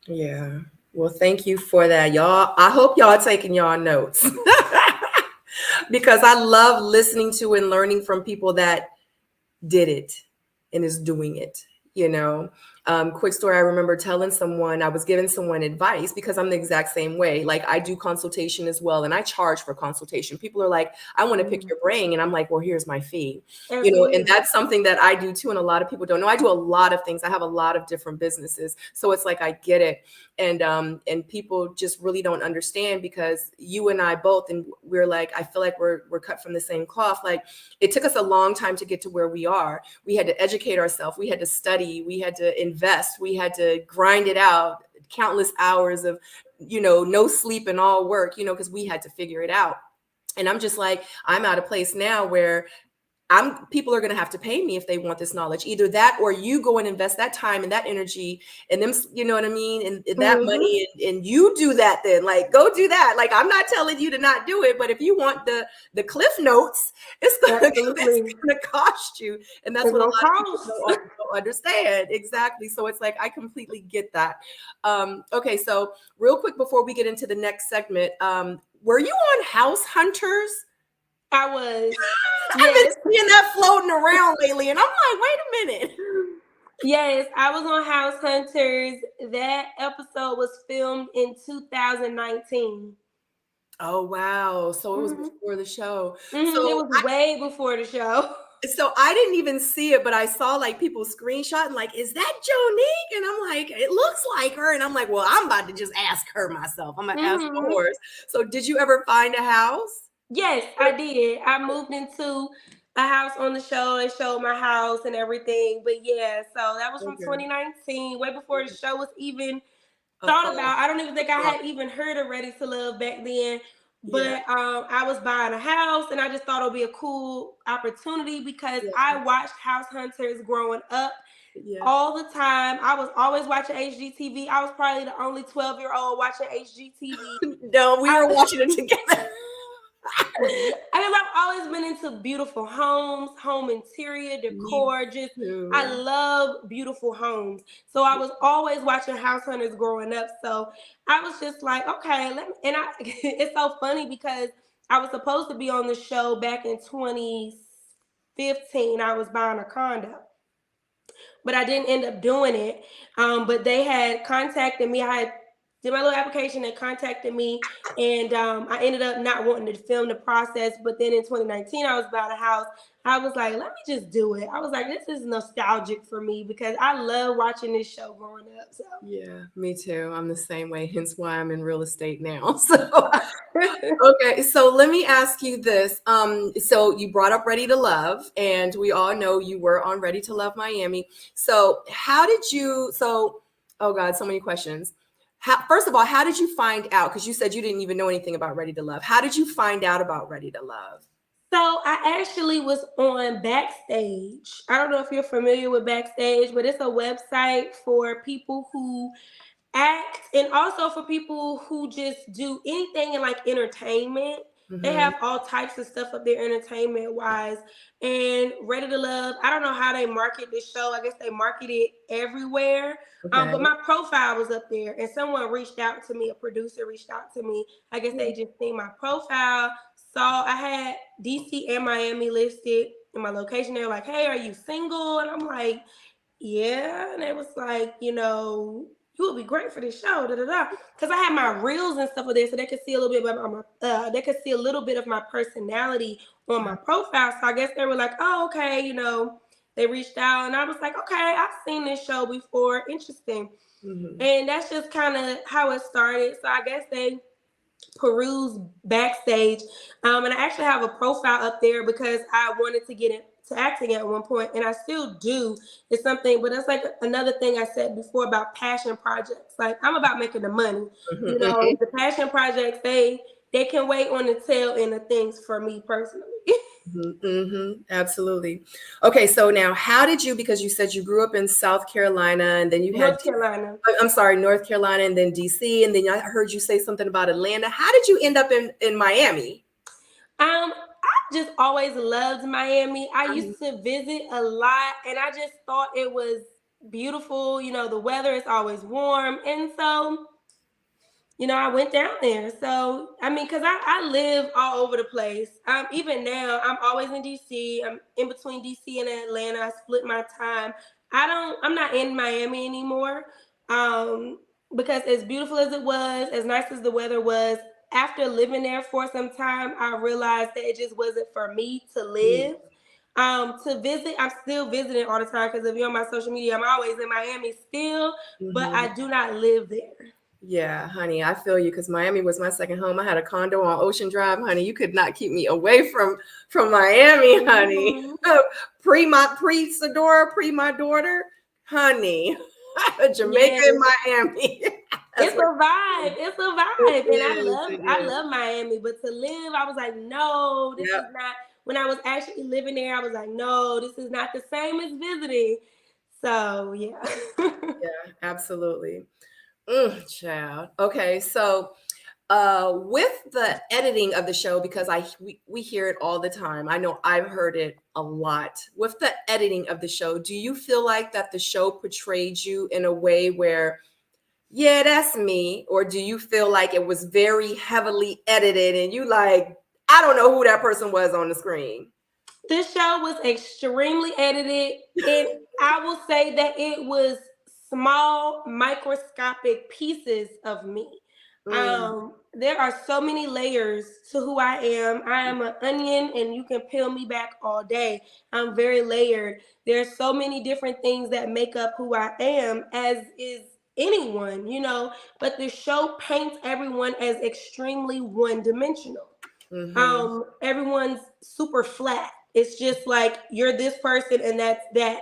Yeah. Well, thank you for that, y'all. I hope y'all taking y'all notes because I love listening to and learning from people that did it and is doing it. You know, quick story. I remember telling someone, I was giving someone advice because I'm the exact same way. Like, I do consultation as well, and I charge for consultation. People are like, I want to pick your brain. And I'm like, well, here's my fee. You know, and that's something that I do too. And a lot of people don't know. I do a lot of things. I have a lot of different businesses. So it's like, I get it. And people just really don't understand, because you and I both, and we're like, I feel like we're cut from the same cloth. Like, it took us a long time to get to where we are. We had to educate ourselves. We had to study. We had to invest. We had to grind it out, countless hours of, no sleep and all work, because we had to figure it out. And I'm just like, I'm at a place now where people are going to have to pay me if they want this knowledge. Either that, or you go and invest that time and that energy and them, you know what I mean? And that money, and you do that, then like, go do that. Like, I'm not telling you to not do it, but if you want the cliff notes, it's going to cost you. And that's what a lot of people don't understand. Exactly. So it's like, I completely get that. Okay. So real quick, before we get into the next segment, were you on House Hunters? I was. I've been seeing that floating around lately, and I'm like, wait a minute. Yes, I was on House Hunters. That episode was filmed in 2019. Oh, wow. So it was before the show. So it was way before the show. So I didn't even see it, but I saw like people screenshotting, like, is that Jonique? And I'm like, it looks like her. And I'm like, well, I'm about to just ask her myself. I'm going to ask the horse. So did you ever find a house? Yes, I did. I moved into a house on the show and showed my house and everything. But yeah, so that was from 2019, way before the show was even thought about. I don't even think I had even heard of Ready to Love back then. But I was buying a house, and I just thought it would be a cool opportunity because I watched House Hunters growing up. Yeah. all the time. I was always watching HGTV. I was probably the only 12-year-old watching HGTV. No, we were watching it together. I've always been into beautiful homes, home interior, Me decor. Just I too. love beautiful homes. So I was always watching House Hunters growing up. So I was just like, okay, it's so funny because I was supposed to be on the show back in 2015. I was buying a condo, but I didn't end up doing it. But they had contacted me. I had did my little application and contacted me, and I ended up not wanting to film the process. But then in 2019, I was buying a house. I was like, let me just do it. I was like, this is nostalgic for me because I love watching this show growing up. So Yeah, me too. I'm the same way, hence why I'm in real estate now. So okay, so let me ask you this. So you brought up Ready to Love, and we all know you were on Ready to Love Miami. So how did you, oh God, so many questions. First of all, how did you find out? Because you said you didn't even know anything about Ready to Love. How did you find out about Ready to Love? So I actually was on Backstage. I don't know if you're familiar with Backstage, but it's a website for people who act and also for people who just do anything in like entertainment. They Mm-hmm. have all types of stuff up there entertainment wise. And Ready to Love, I don't know how they market this show. I guess they market it everywhere. Okay. But my profile was up there and someone reached out to me, a producer reached out to me. I guess they just seen my profile. Saw I had DC and Miami listed in my location. They were like, hey, are you single? And I'm like, yeah. And it was like, you would be great for this show, da da da. Because I had my reels and stuff on there, so they could see a little bit about they could see a little bit of my personality on my profile. So I guess they were like, oh, okay, they reached out, and I was like, okay, I've seen this show before, interesting. Mm-hmm. And that's just kind of how it started. So I guess they peruse Backstage. And I actually have a profile up there because I wanted to get into acting at one point, and I still do. It's something, but that's like another thing I said before about passion projects. Like I'm about making the money. Mm-hmm. The passion projects, they can wait on the tail end of things for me personally. Mm-hmm. Absolutely. Okay, so now how did you, because you said you grew up in South Carolina and then you had, North Carolina. I'm sorry, North Carolina and then DC, and then I heard you say something about Atlanta. How did you end up in Miami? I just always loved Miami. I used to visit a lot, and I just thought it was beautiful. The weather is always warm, and so I went down there. So, I mean, because I live all over the place. Even now, I'm always in DC. I'm in between DC and Atlanta. I split my time. I'm not in Miami anymore. Um, because as beautiful as it was, as nice as the weather was, after living there for some time, I realized that it just wasn't for me to live. To visit, I'm still visiting all the time because if you're on my social media, I'm always in Miami still, but Mm-hmm. I do not live there. Yeah, honey, I feel you because Miami was my second home. I had a condo on Ocean Drive, honey. You could not keep me away from Miami, honey. Mhm. Pre Sadora, pre my daughter, honey. Jamaica Yes, and Miami. That's it's a what vibe. It's a it vibe, and I is. love It I is. love Miami. But to live, I was like, no, this is Yep. not. When I was actually living there, I was like, no, this is not the same as visiting. So yeah. Yeah, absolutely. Child. Okay, so with the editing of the show, because we hear it all the time. I know I've heard it a lot. With the editing of the show, do you feel like that the show portrayed you in a way where, yeah, that's me, or do you feel like it was very heavily edited and you like, I don't know who that person was on the screen? This show was extremely edited, and I will say that it was small, microscopic pieces of me. Mm, There are so many layers to who I am. I am an onion, and you can peel me back all day. I'm very layered. There's so many different things that make up who I am, as is anyone. But the show paints everyone as extremely one-dimensional. mm-hmm, Everyone's super flat. It's just like you're this person and that's that.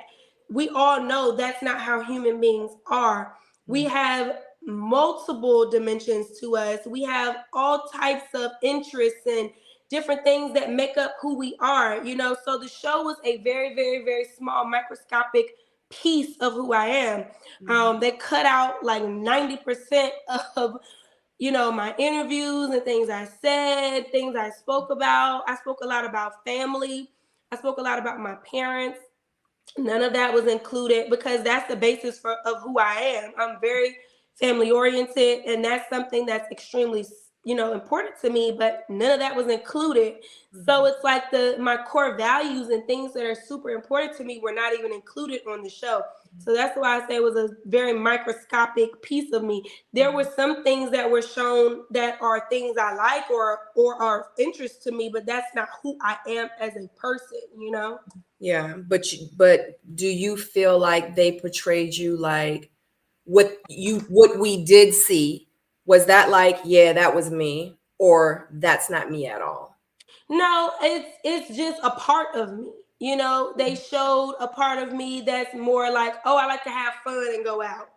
We all know that's not how human beings are. We have multiple dimensions to us. We have all types of interests and different things that make up who we are. So the show was a very, very, very small microscopic piece of who I am. They cut out like 90% of my interviews and things I said, things I spoke about. I spoke a lot about family. I spoke a lot about my parents. None of that was included because that's the basis of who I am. I'm very family oriented, and that's something that's extremely important to me. But none of that was included. So it's like my core values and things that are super important to me were not even included on the show. So that's why I say it was a very microscopic piece of me. There were some things that were shown that are things I like or are of interest to me, but that's not who I am as a person. Yeah, but do you feel like they portrayed you like what we did see? Was that like, yeah, that was me, or that's not me at all? No, it's just a part of me. They showed a part of me that's more like, oh, I like to have fun and go out.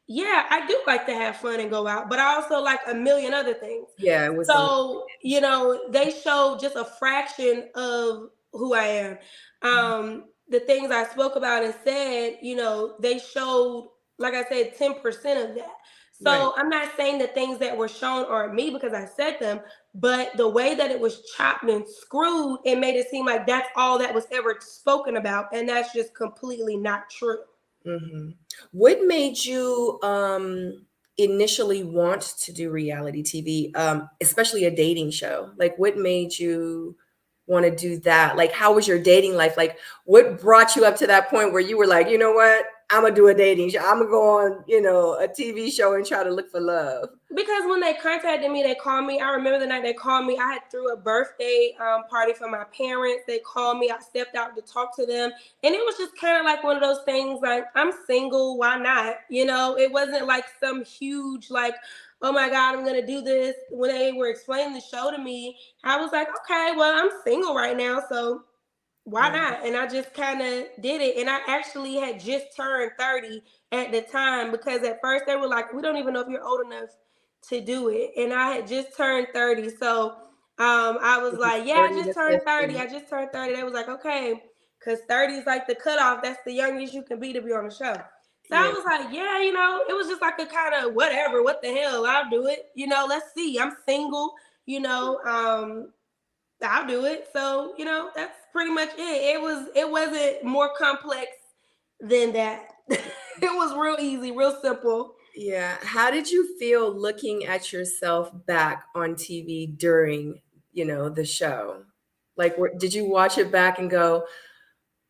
Yeah, I do like to have fun and go out, but I also like a million other things. Yeah, it was So, they showed just a fraction of who I am. The things I spoke about and said, they showed, like I said, 10% of that. So right. I'm not saying the things that were shown are me because I said them, but the way that it was chopped and screwed, it made it seem like that's all that was ever spoken about, and that's just completely not true. What made you initially want to do reality TV, especially a dating show? Like, what made you want to do that? Like, how was your dating life? Like, what brought you up to that point where you were like, you know what? I'm gonna do a dating show. I'm gonna go on, a TV show and try to look for love. Because when they contacted me, they called me. I remember the night they called me. I had threw a birthday party for my parents. They called me. I stepped out to talk to them. And it was just kind of like one of those things like, I'm single. Why not? It wasn't like some huge, like, oh my God, I'm going to do this. When they were explaining the show to me, I was like, okay, well, I'm single right now. So why not? And I just kind of did it. And I actually had just turned 30 at the time because at first they were like, we don't even know if you're old enough to do it. And I had just turned 30. So I was like, yeah, I 30 to just turned 30. 50. I just turned 30. They was like, okay, because 30 is like the cutoff. That's the youngest you can be to be on the show. So I Yeah. was like, yeah, it was just like a kind of whatever, what the hell, I'll do it. Let's see. I'm single, I'll do it. So, that's pretty much it. It wasn't more complex than that. It was real easy, real simple. Yeah. How did you feel looking at yourself back on TV during, the show? Like, did you watch it back and go,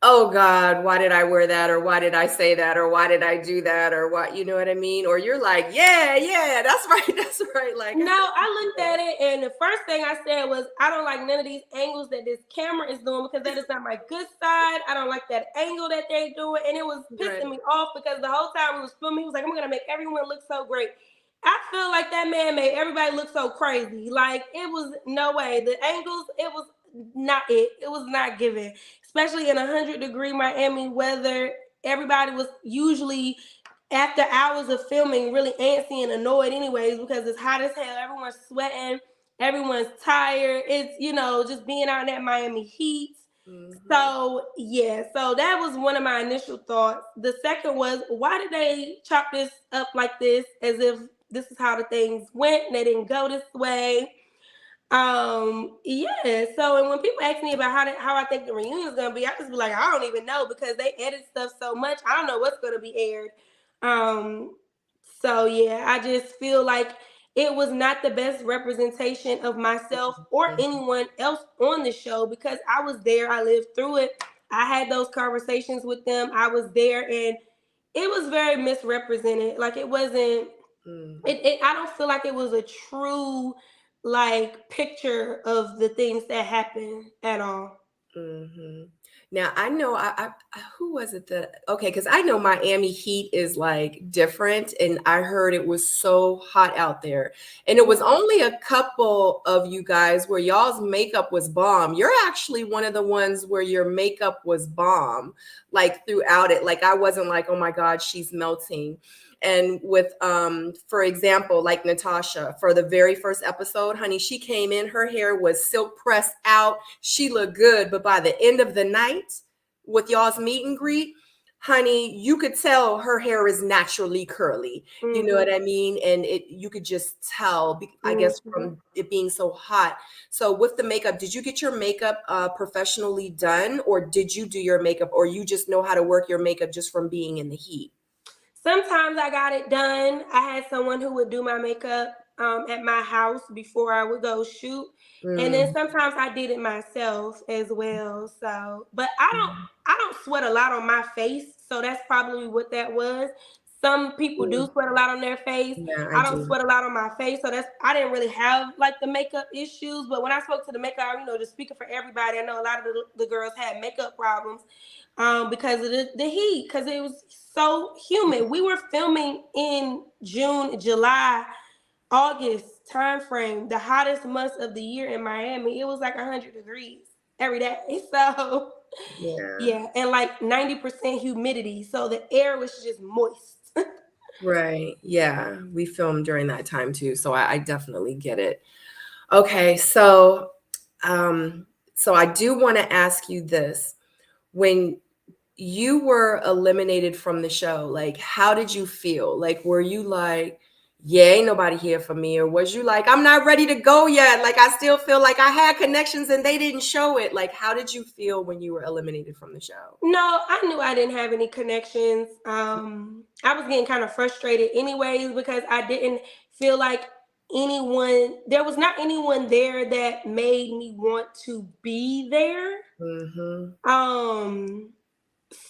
oh God, why did I wear that? Or why did I say that? Or why did I do that? Or what, you know what I mean? Or you're like, yeah, that's right. That's right. Like, No, I looked at it and the first thing I said was, I don't like none of these angles that this camera is doing because that is not my good side. I don't like that angle that they're doing. And it was pissing me off because the whole time we was filming, he was like, I'm going to make everyone look so great. I feel like that man made everybody look so crazy. Like, it was no way. The angles, it was not it. It was not given. Especially in 100-degree Miami weather. Everybody was usually after hours of filming really antsy and annoyed anyways because it's hot as hell. Everyone's sweating. Everyone's tired. It's, just being out in that Miami heat. So, yeah. So that was one of my initial thoughts. The second was, why did they chop this up like this as if this is how the things went and they didn't go this way? Yeah. So, and when people ask me about how I think the reunion is gonna be, I just be like, I don't even know because they edit stuff so much. I don't know what's gonna be aired. Um, so yeah, I just feel like it was not the best representation of myself or anyone else on the show because I was there, I lived through it. I had those conversations with them. I was there, and it was very misrepresented. Like, it wasn't. I don't feel like it was a true like picture of the things that happened at all. Now I know who was it that okay, because I know Miami heat is like different, and I heard it was so hot out there, and it was only a couple of you guys where y'all's makeup was bomb. You're actually one of the ones where your makeup was bomb, like throughout it. Like, I wasn't like, oh my God, she's melting. And with for example, like Natasha, for the very first episode, honey, she came in, her hair was silk pressed out, she looked good, but by the end of the night with y'all's meet and greet, honey, you could tell her hair is naturally curly. You know what I mean? And you could just tell, I guess, from it being so hot. So with the makeup, did you get your makeup professionally done, or did you do your makeup, or you just know how to work your makeup just from being in the heat? Sometimes I got it done. I had someone who would do my makeup at my house before I would go shoot, and then Mm. sometimes I did it myself as well. So, but I don't sweat a lot on my face, so that's probably what that was. Some people do Mm. sweat a lot on their face. Yeah, I I don't do. sweat a lot on my face, so I didn't really have like the makeup issues. But when I spoke to the makeup, just speaking for everybody, I know a lot of the girls had makeup problems because of the heat, because it was so humid. We were filming in June, July, August time frame, the hottest months of the year in Miami. It was like 100 degrees every day. So, Yeah. yeah, and like 90% humidity. So the air was just moist. Right. Yeah. We filmed during that time too. So I definitely get it. Okay. So I do want to ask you this. When you were eliminated from the show, like, how did you feel? Like, were you like, yeah, ain't nobody here for me? Or was you like, I'm not ready to go yet? Like, I still feel like I had connections and they didn't show it. Like, how did you feel when you were eliminated from the show? No, I knew I didn't have any connections. I was getting kind of frustrated anyways because I didn't feel like there was not anyone there that made me want to be there. Mm-hmm. Um,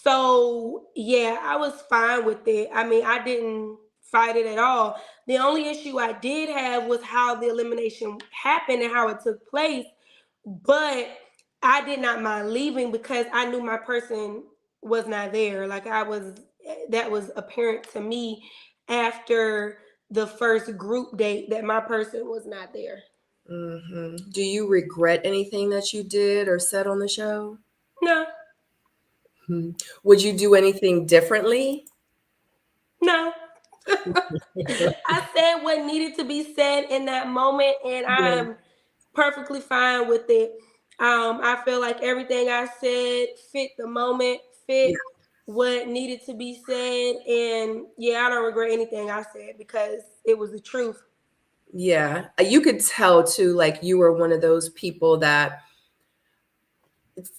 so yeah, I was fine with it. I mean, I didn't fight it at all. The only issue I did have was how the elimination happened and how it took place. But I did not mind leaving because I knew my person was not there. That was apparent to me after the first group date that my person was not there. Mm-hmm. Do you regret anything that you did or said on the show? No, Hmm. Would you do anything differently? no. I said what needed to be said in that moment, and Yeah. I'm perfectly fine with it. I feel like everything I said fit the moment, fit Yeah. what needed to be said, and yeah, I don't regret anything I said because it was the truth. Yeah. You could tell too, like you were one of those people that,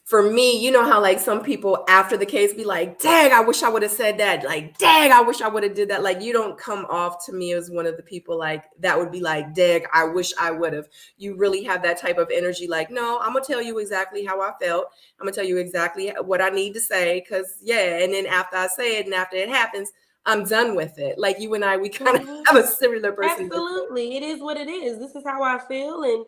for me, you know how like some people after the case be like, dang, I wish I would have said that. Like, dang, I wish I would have did that. Like, you don't come off to me as one of the people like that would be like, dang, I wish I would have. You really have that type of energy. Like, no, I'm gonna tell you exactly how I felt. I'm gonna tell you exactly what I need to say. Cause yeah. And then after I say it and after it happens, I'm done with it. Like you and I, we kind of Mhm. have a similar personality. Absolutely, it is what it is. This is how I feel, and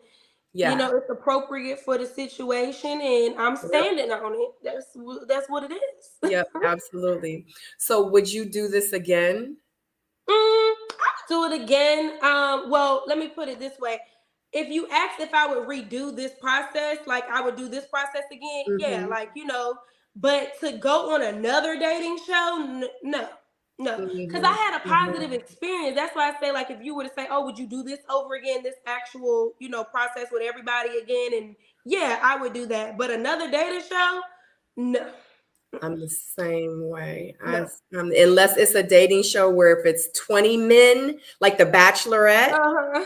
Yeah. it's appropriate for the situation, and I'm Yep. standing on it. That's what it is. Yep. Absolutely. So would you do this again? I would do it again. Well, let me put it this way. If you asked if I would redo this process, like I would do this process again, yeah, Mm-hmm. but to go on another dating show, no, no. Because I Mhm, had a positive mhm. experience. That's why I say, like, if you were to say, oh, would you do this over again, this actual, process with everybody again? And yeah, I would do that. But another dating show, no, I'm the same way. no. Unless it's a dating show where if it's 20 men, like The Bachelorette, Uh-huh.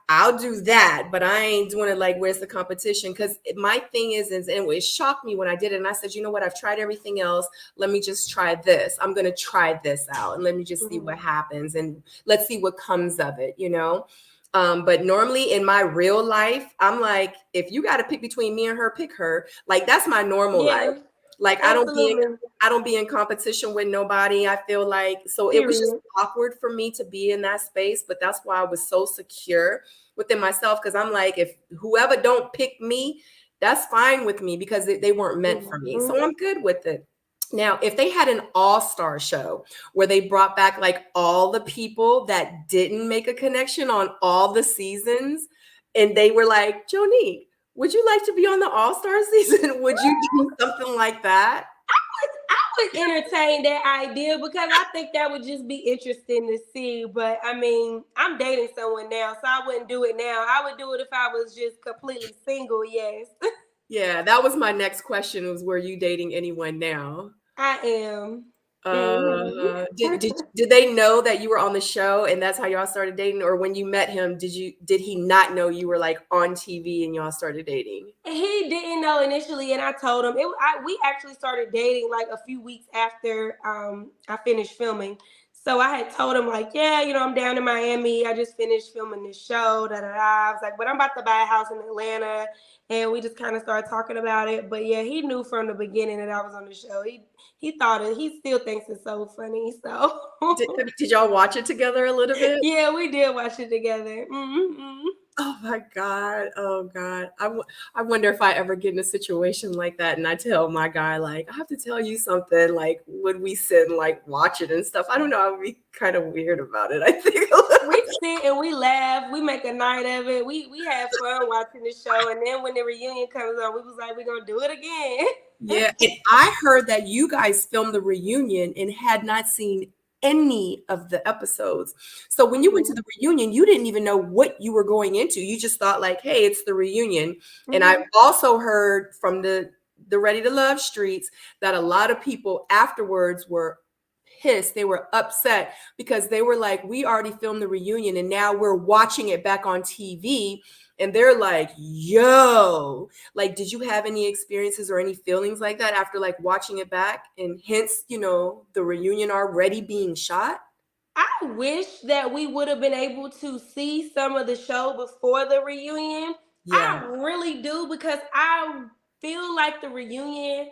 I'll do that, but I ain't doing it like where's the competition? Because my thing is, and it shocked me when I did it. And I said, you know what? I've tried everything else. Let me just try this. I'm gonna try this out and let me just see Mhm. what happens and let's see what comes of it, you know? But normally in my real life, I'm like, if you got to pick between me and her, pick her. Like that's my normal life. Yeah, Like absolutely. I don't be in competition with nobody. I feel like so it was just Period. awkward for me to be in that space, but that's why I was so secure within myself because I'm like, if whoever don't pick me, that's fine with me because they weren't meant for me. Mhm. So I'm good with it. Now, if they had an all-star show where they brought back like all the people that didn't make a connection on all the seasons, and they were like, Jonique, would you like to be on the all-star season? Would you do something like that? I would entertain that idea because I think that would just be interesting to see. But I mean, I'm dating someone now, so I wouldn't do it now. I would do it if I was just completely single, yes. Yeah, that was my next question was, were you dating anyone now? I am. Did they know that you were on the show and that's how y'all started dating? Or when you met him, did he not know you were like on TV and y'all started dating? He didn't know initially, and I told him we actually started dating like a few weeks after I finished filming. So I had told him like, yeah, I'm down in Miami. I just finished filming this show. Da da da. I was like, but I'm about to buy a house in Atlanta, and we just kind of started talking about it. But yeah, he knew from the beginning that I was on the show. He thought it. He still thinks it's so funny. So Did y'all watch it together a little bit? yeah, we did watch it together. Mm-hmm. Oh my God. Oh God. I wonder if I ever get in a situation like that and I tell my guy, like, I have to tell you something, like, would we sit and like watch it and stuff? I don't know. I would be kind of weird about it, I think. We sit and we laugh. We make a night of it. We have fun watching the show. And then when the reunion comes on, we was like, we're going to do it again. Yeah. And I heard that you guys filmed the reunion and had not seen any of the episodes. So when you went to the reunion, you didn't even know what you were going into. You just thought like, hey, it's the reunion. Mm-hmm. And I've also heard from the Ready to Love streets that a lot of people afterwards were pissed. They were upset because they were like, we already filmed the reunion and now we're watching it back on TV. And they're like, yo, like, did you have any experiences or any feelings like that after like watching it back and hence, the reunion already being shot? I wish that we would have been able to see some of the show before the reunion. Yeah. I really do, because I feel like the reunion,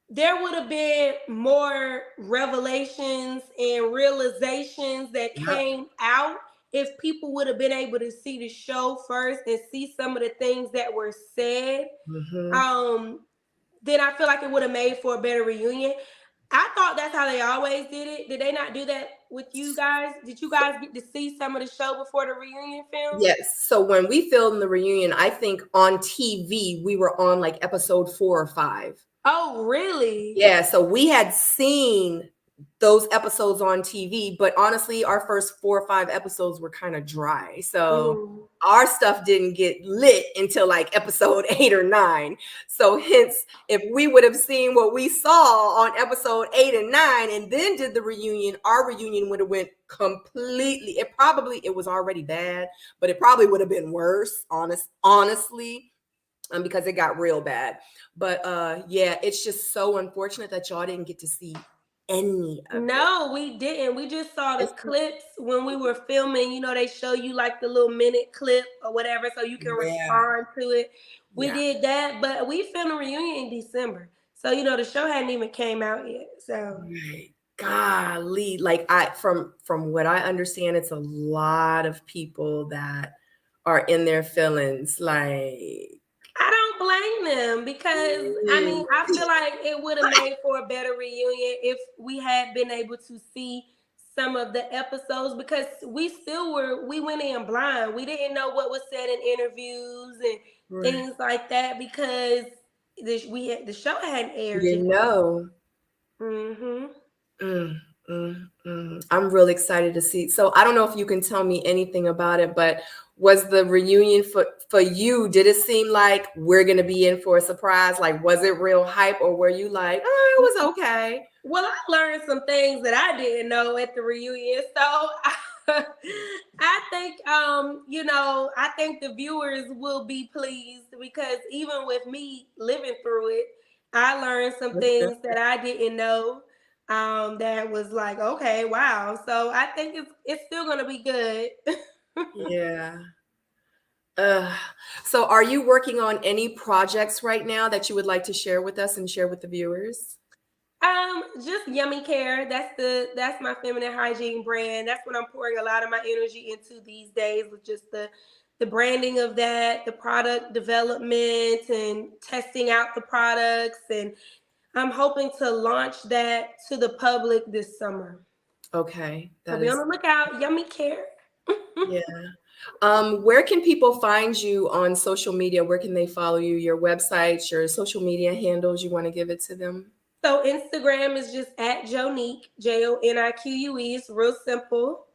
there would have been more revelations and realizations that came out if people would have been able to see the show first and see some of the things that were said. Mm-hmm. Then I feel like it would have made for a better reunion. I thought that's how they always did it. Did they not do that with you guys? Did you guys get to see some of the show before the reunion film? Yes. So when we filmed the reunion, I think on TV, we were on like episode 4 or 5. Oh, really? Yeah. So we had seen those episodes on TV, but honestly, our first 4 or 5 episodes were kind of dry. So our stuff didn't get lit until like episode 8 or 9. So hence, if we would have seen what we saw on episode 8 and 9 and then did the reunion, our reunion would have went completely. It was already bad, but it probably would have been worse, honestly. Because it got real bad. But yeah, it's just so unfortunate that y'all didn't get to see any of it. No, we didn't. We just saw the clips when we were filming. They show you like the little minute clip or whatever, so you can respond to it. We did that, but we filmed a reunion in December. So, the show hadn't even came out yet. So golly, like from what I understand, it's a lot of people that are in their feelings, like, I don't blame them, because I feel like it would have made for a better reunion if we had been able to see some of the episodes, because we went in blind. We didn't know what was said in interviews and things like that, because the show hadn't aired yet. know. I'm really excited to see. So I don't know if you can tell me anything about it, but was the reunion for you, did it seem like we're going to be in for a surprise? Like, was it real hype, or were you like, oh, it was okay? Well, I learned some things that I didn't know at the reunion. So I think, I think the viewers will be pleased, because even with me living through it, I learned some things that I didn't know. That was like, okay, wow. So I think it's still going to be good. Yeah. So are you working on any projects right now that you would like to share with us and share with the viewers? Just Yummy Care. That's my feminine hygiene brand. That's what I'm pouring a lot of my energy into these days, with just the branding of that, the product development and testing out the products. And I'm hoping to launch that to the public this summer. Okay. So be on the lookout, Yummy Care. Yeah. Where can people find you on social media? Where can they follow you? Your websites, your social media handles, you want to give it to them? So Instagram is just at Jonique, Jonique. It's real simple.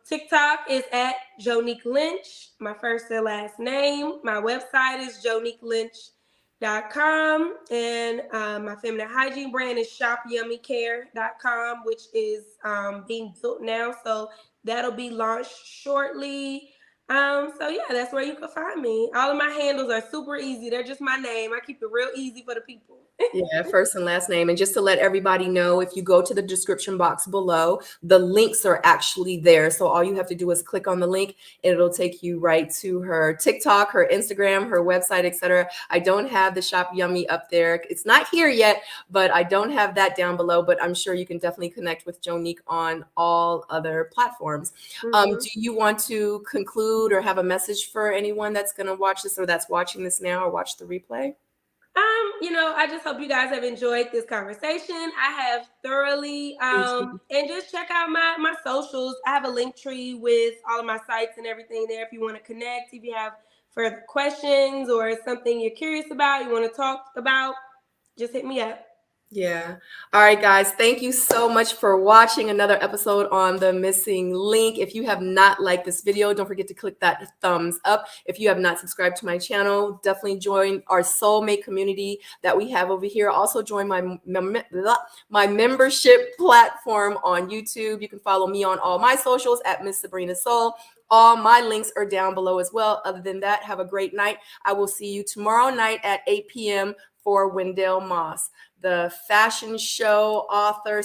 TikTok is at Jonique Lynch, my first and last name. My website is Jonique Lynch And my feminine hygiene brand is shopyummycare.com, which is being built now. So that'll be launched shortly. So yeah, that's where you can find me. All of my handles are super easy. They're just my name. I keep it real easy for the people. Yeah, first and last name. And just to let everybody know, if you go to the description box below, the links are actually there. So all you have to do is click on the link and it'll take you right to her TikTok, her Instagram, her website, etc. I don't have the Shop Yummy up there. It's not here yet, but I don't have that down below. But I'm sure you can definitely connect with Jonique on all other platforms. Mm-hmm. Do you want to conclude or have a message for anyone that's going to watch this or that's watching this now or watch the replay? I just hope you guys have enjoyed this conversation. I have thoroughly, and just check out my socials. I have a link tree with all of my sites and everything there if you want to connect, if you have further questions or something you're curious about, you want to talk about, just hit me up. Yeah. All right, guys. Thank you so much for watching another episode on The Missing Link. If you have not liked this video, don't forget to click that thumbs up. If you have not subscribed to my channel, definitely join our soulmate community that we have over here. Also join my membership platform on YouTube. You can follow me on all my socials at Miss Sabrina Seoul. All my links are down below as well. Other than that, have a great night. I will see you tomorrow night at 8 p.m. for Wendell Moss, the fashion show author,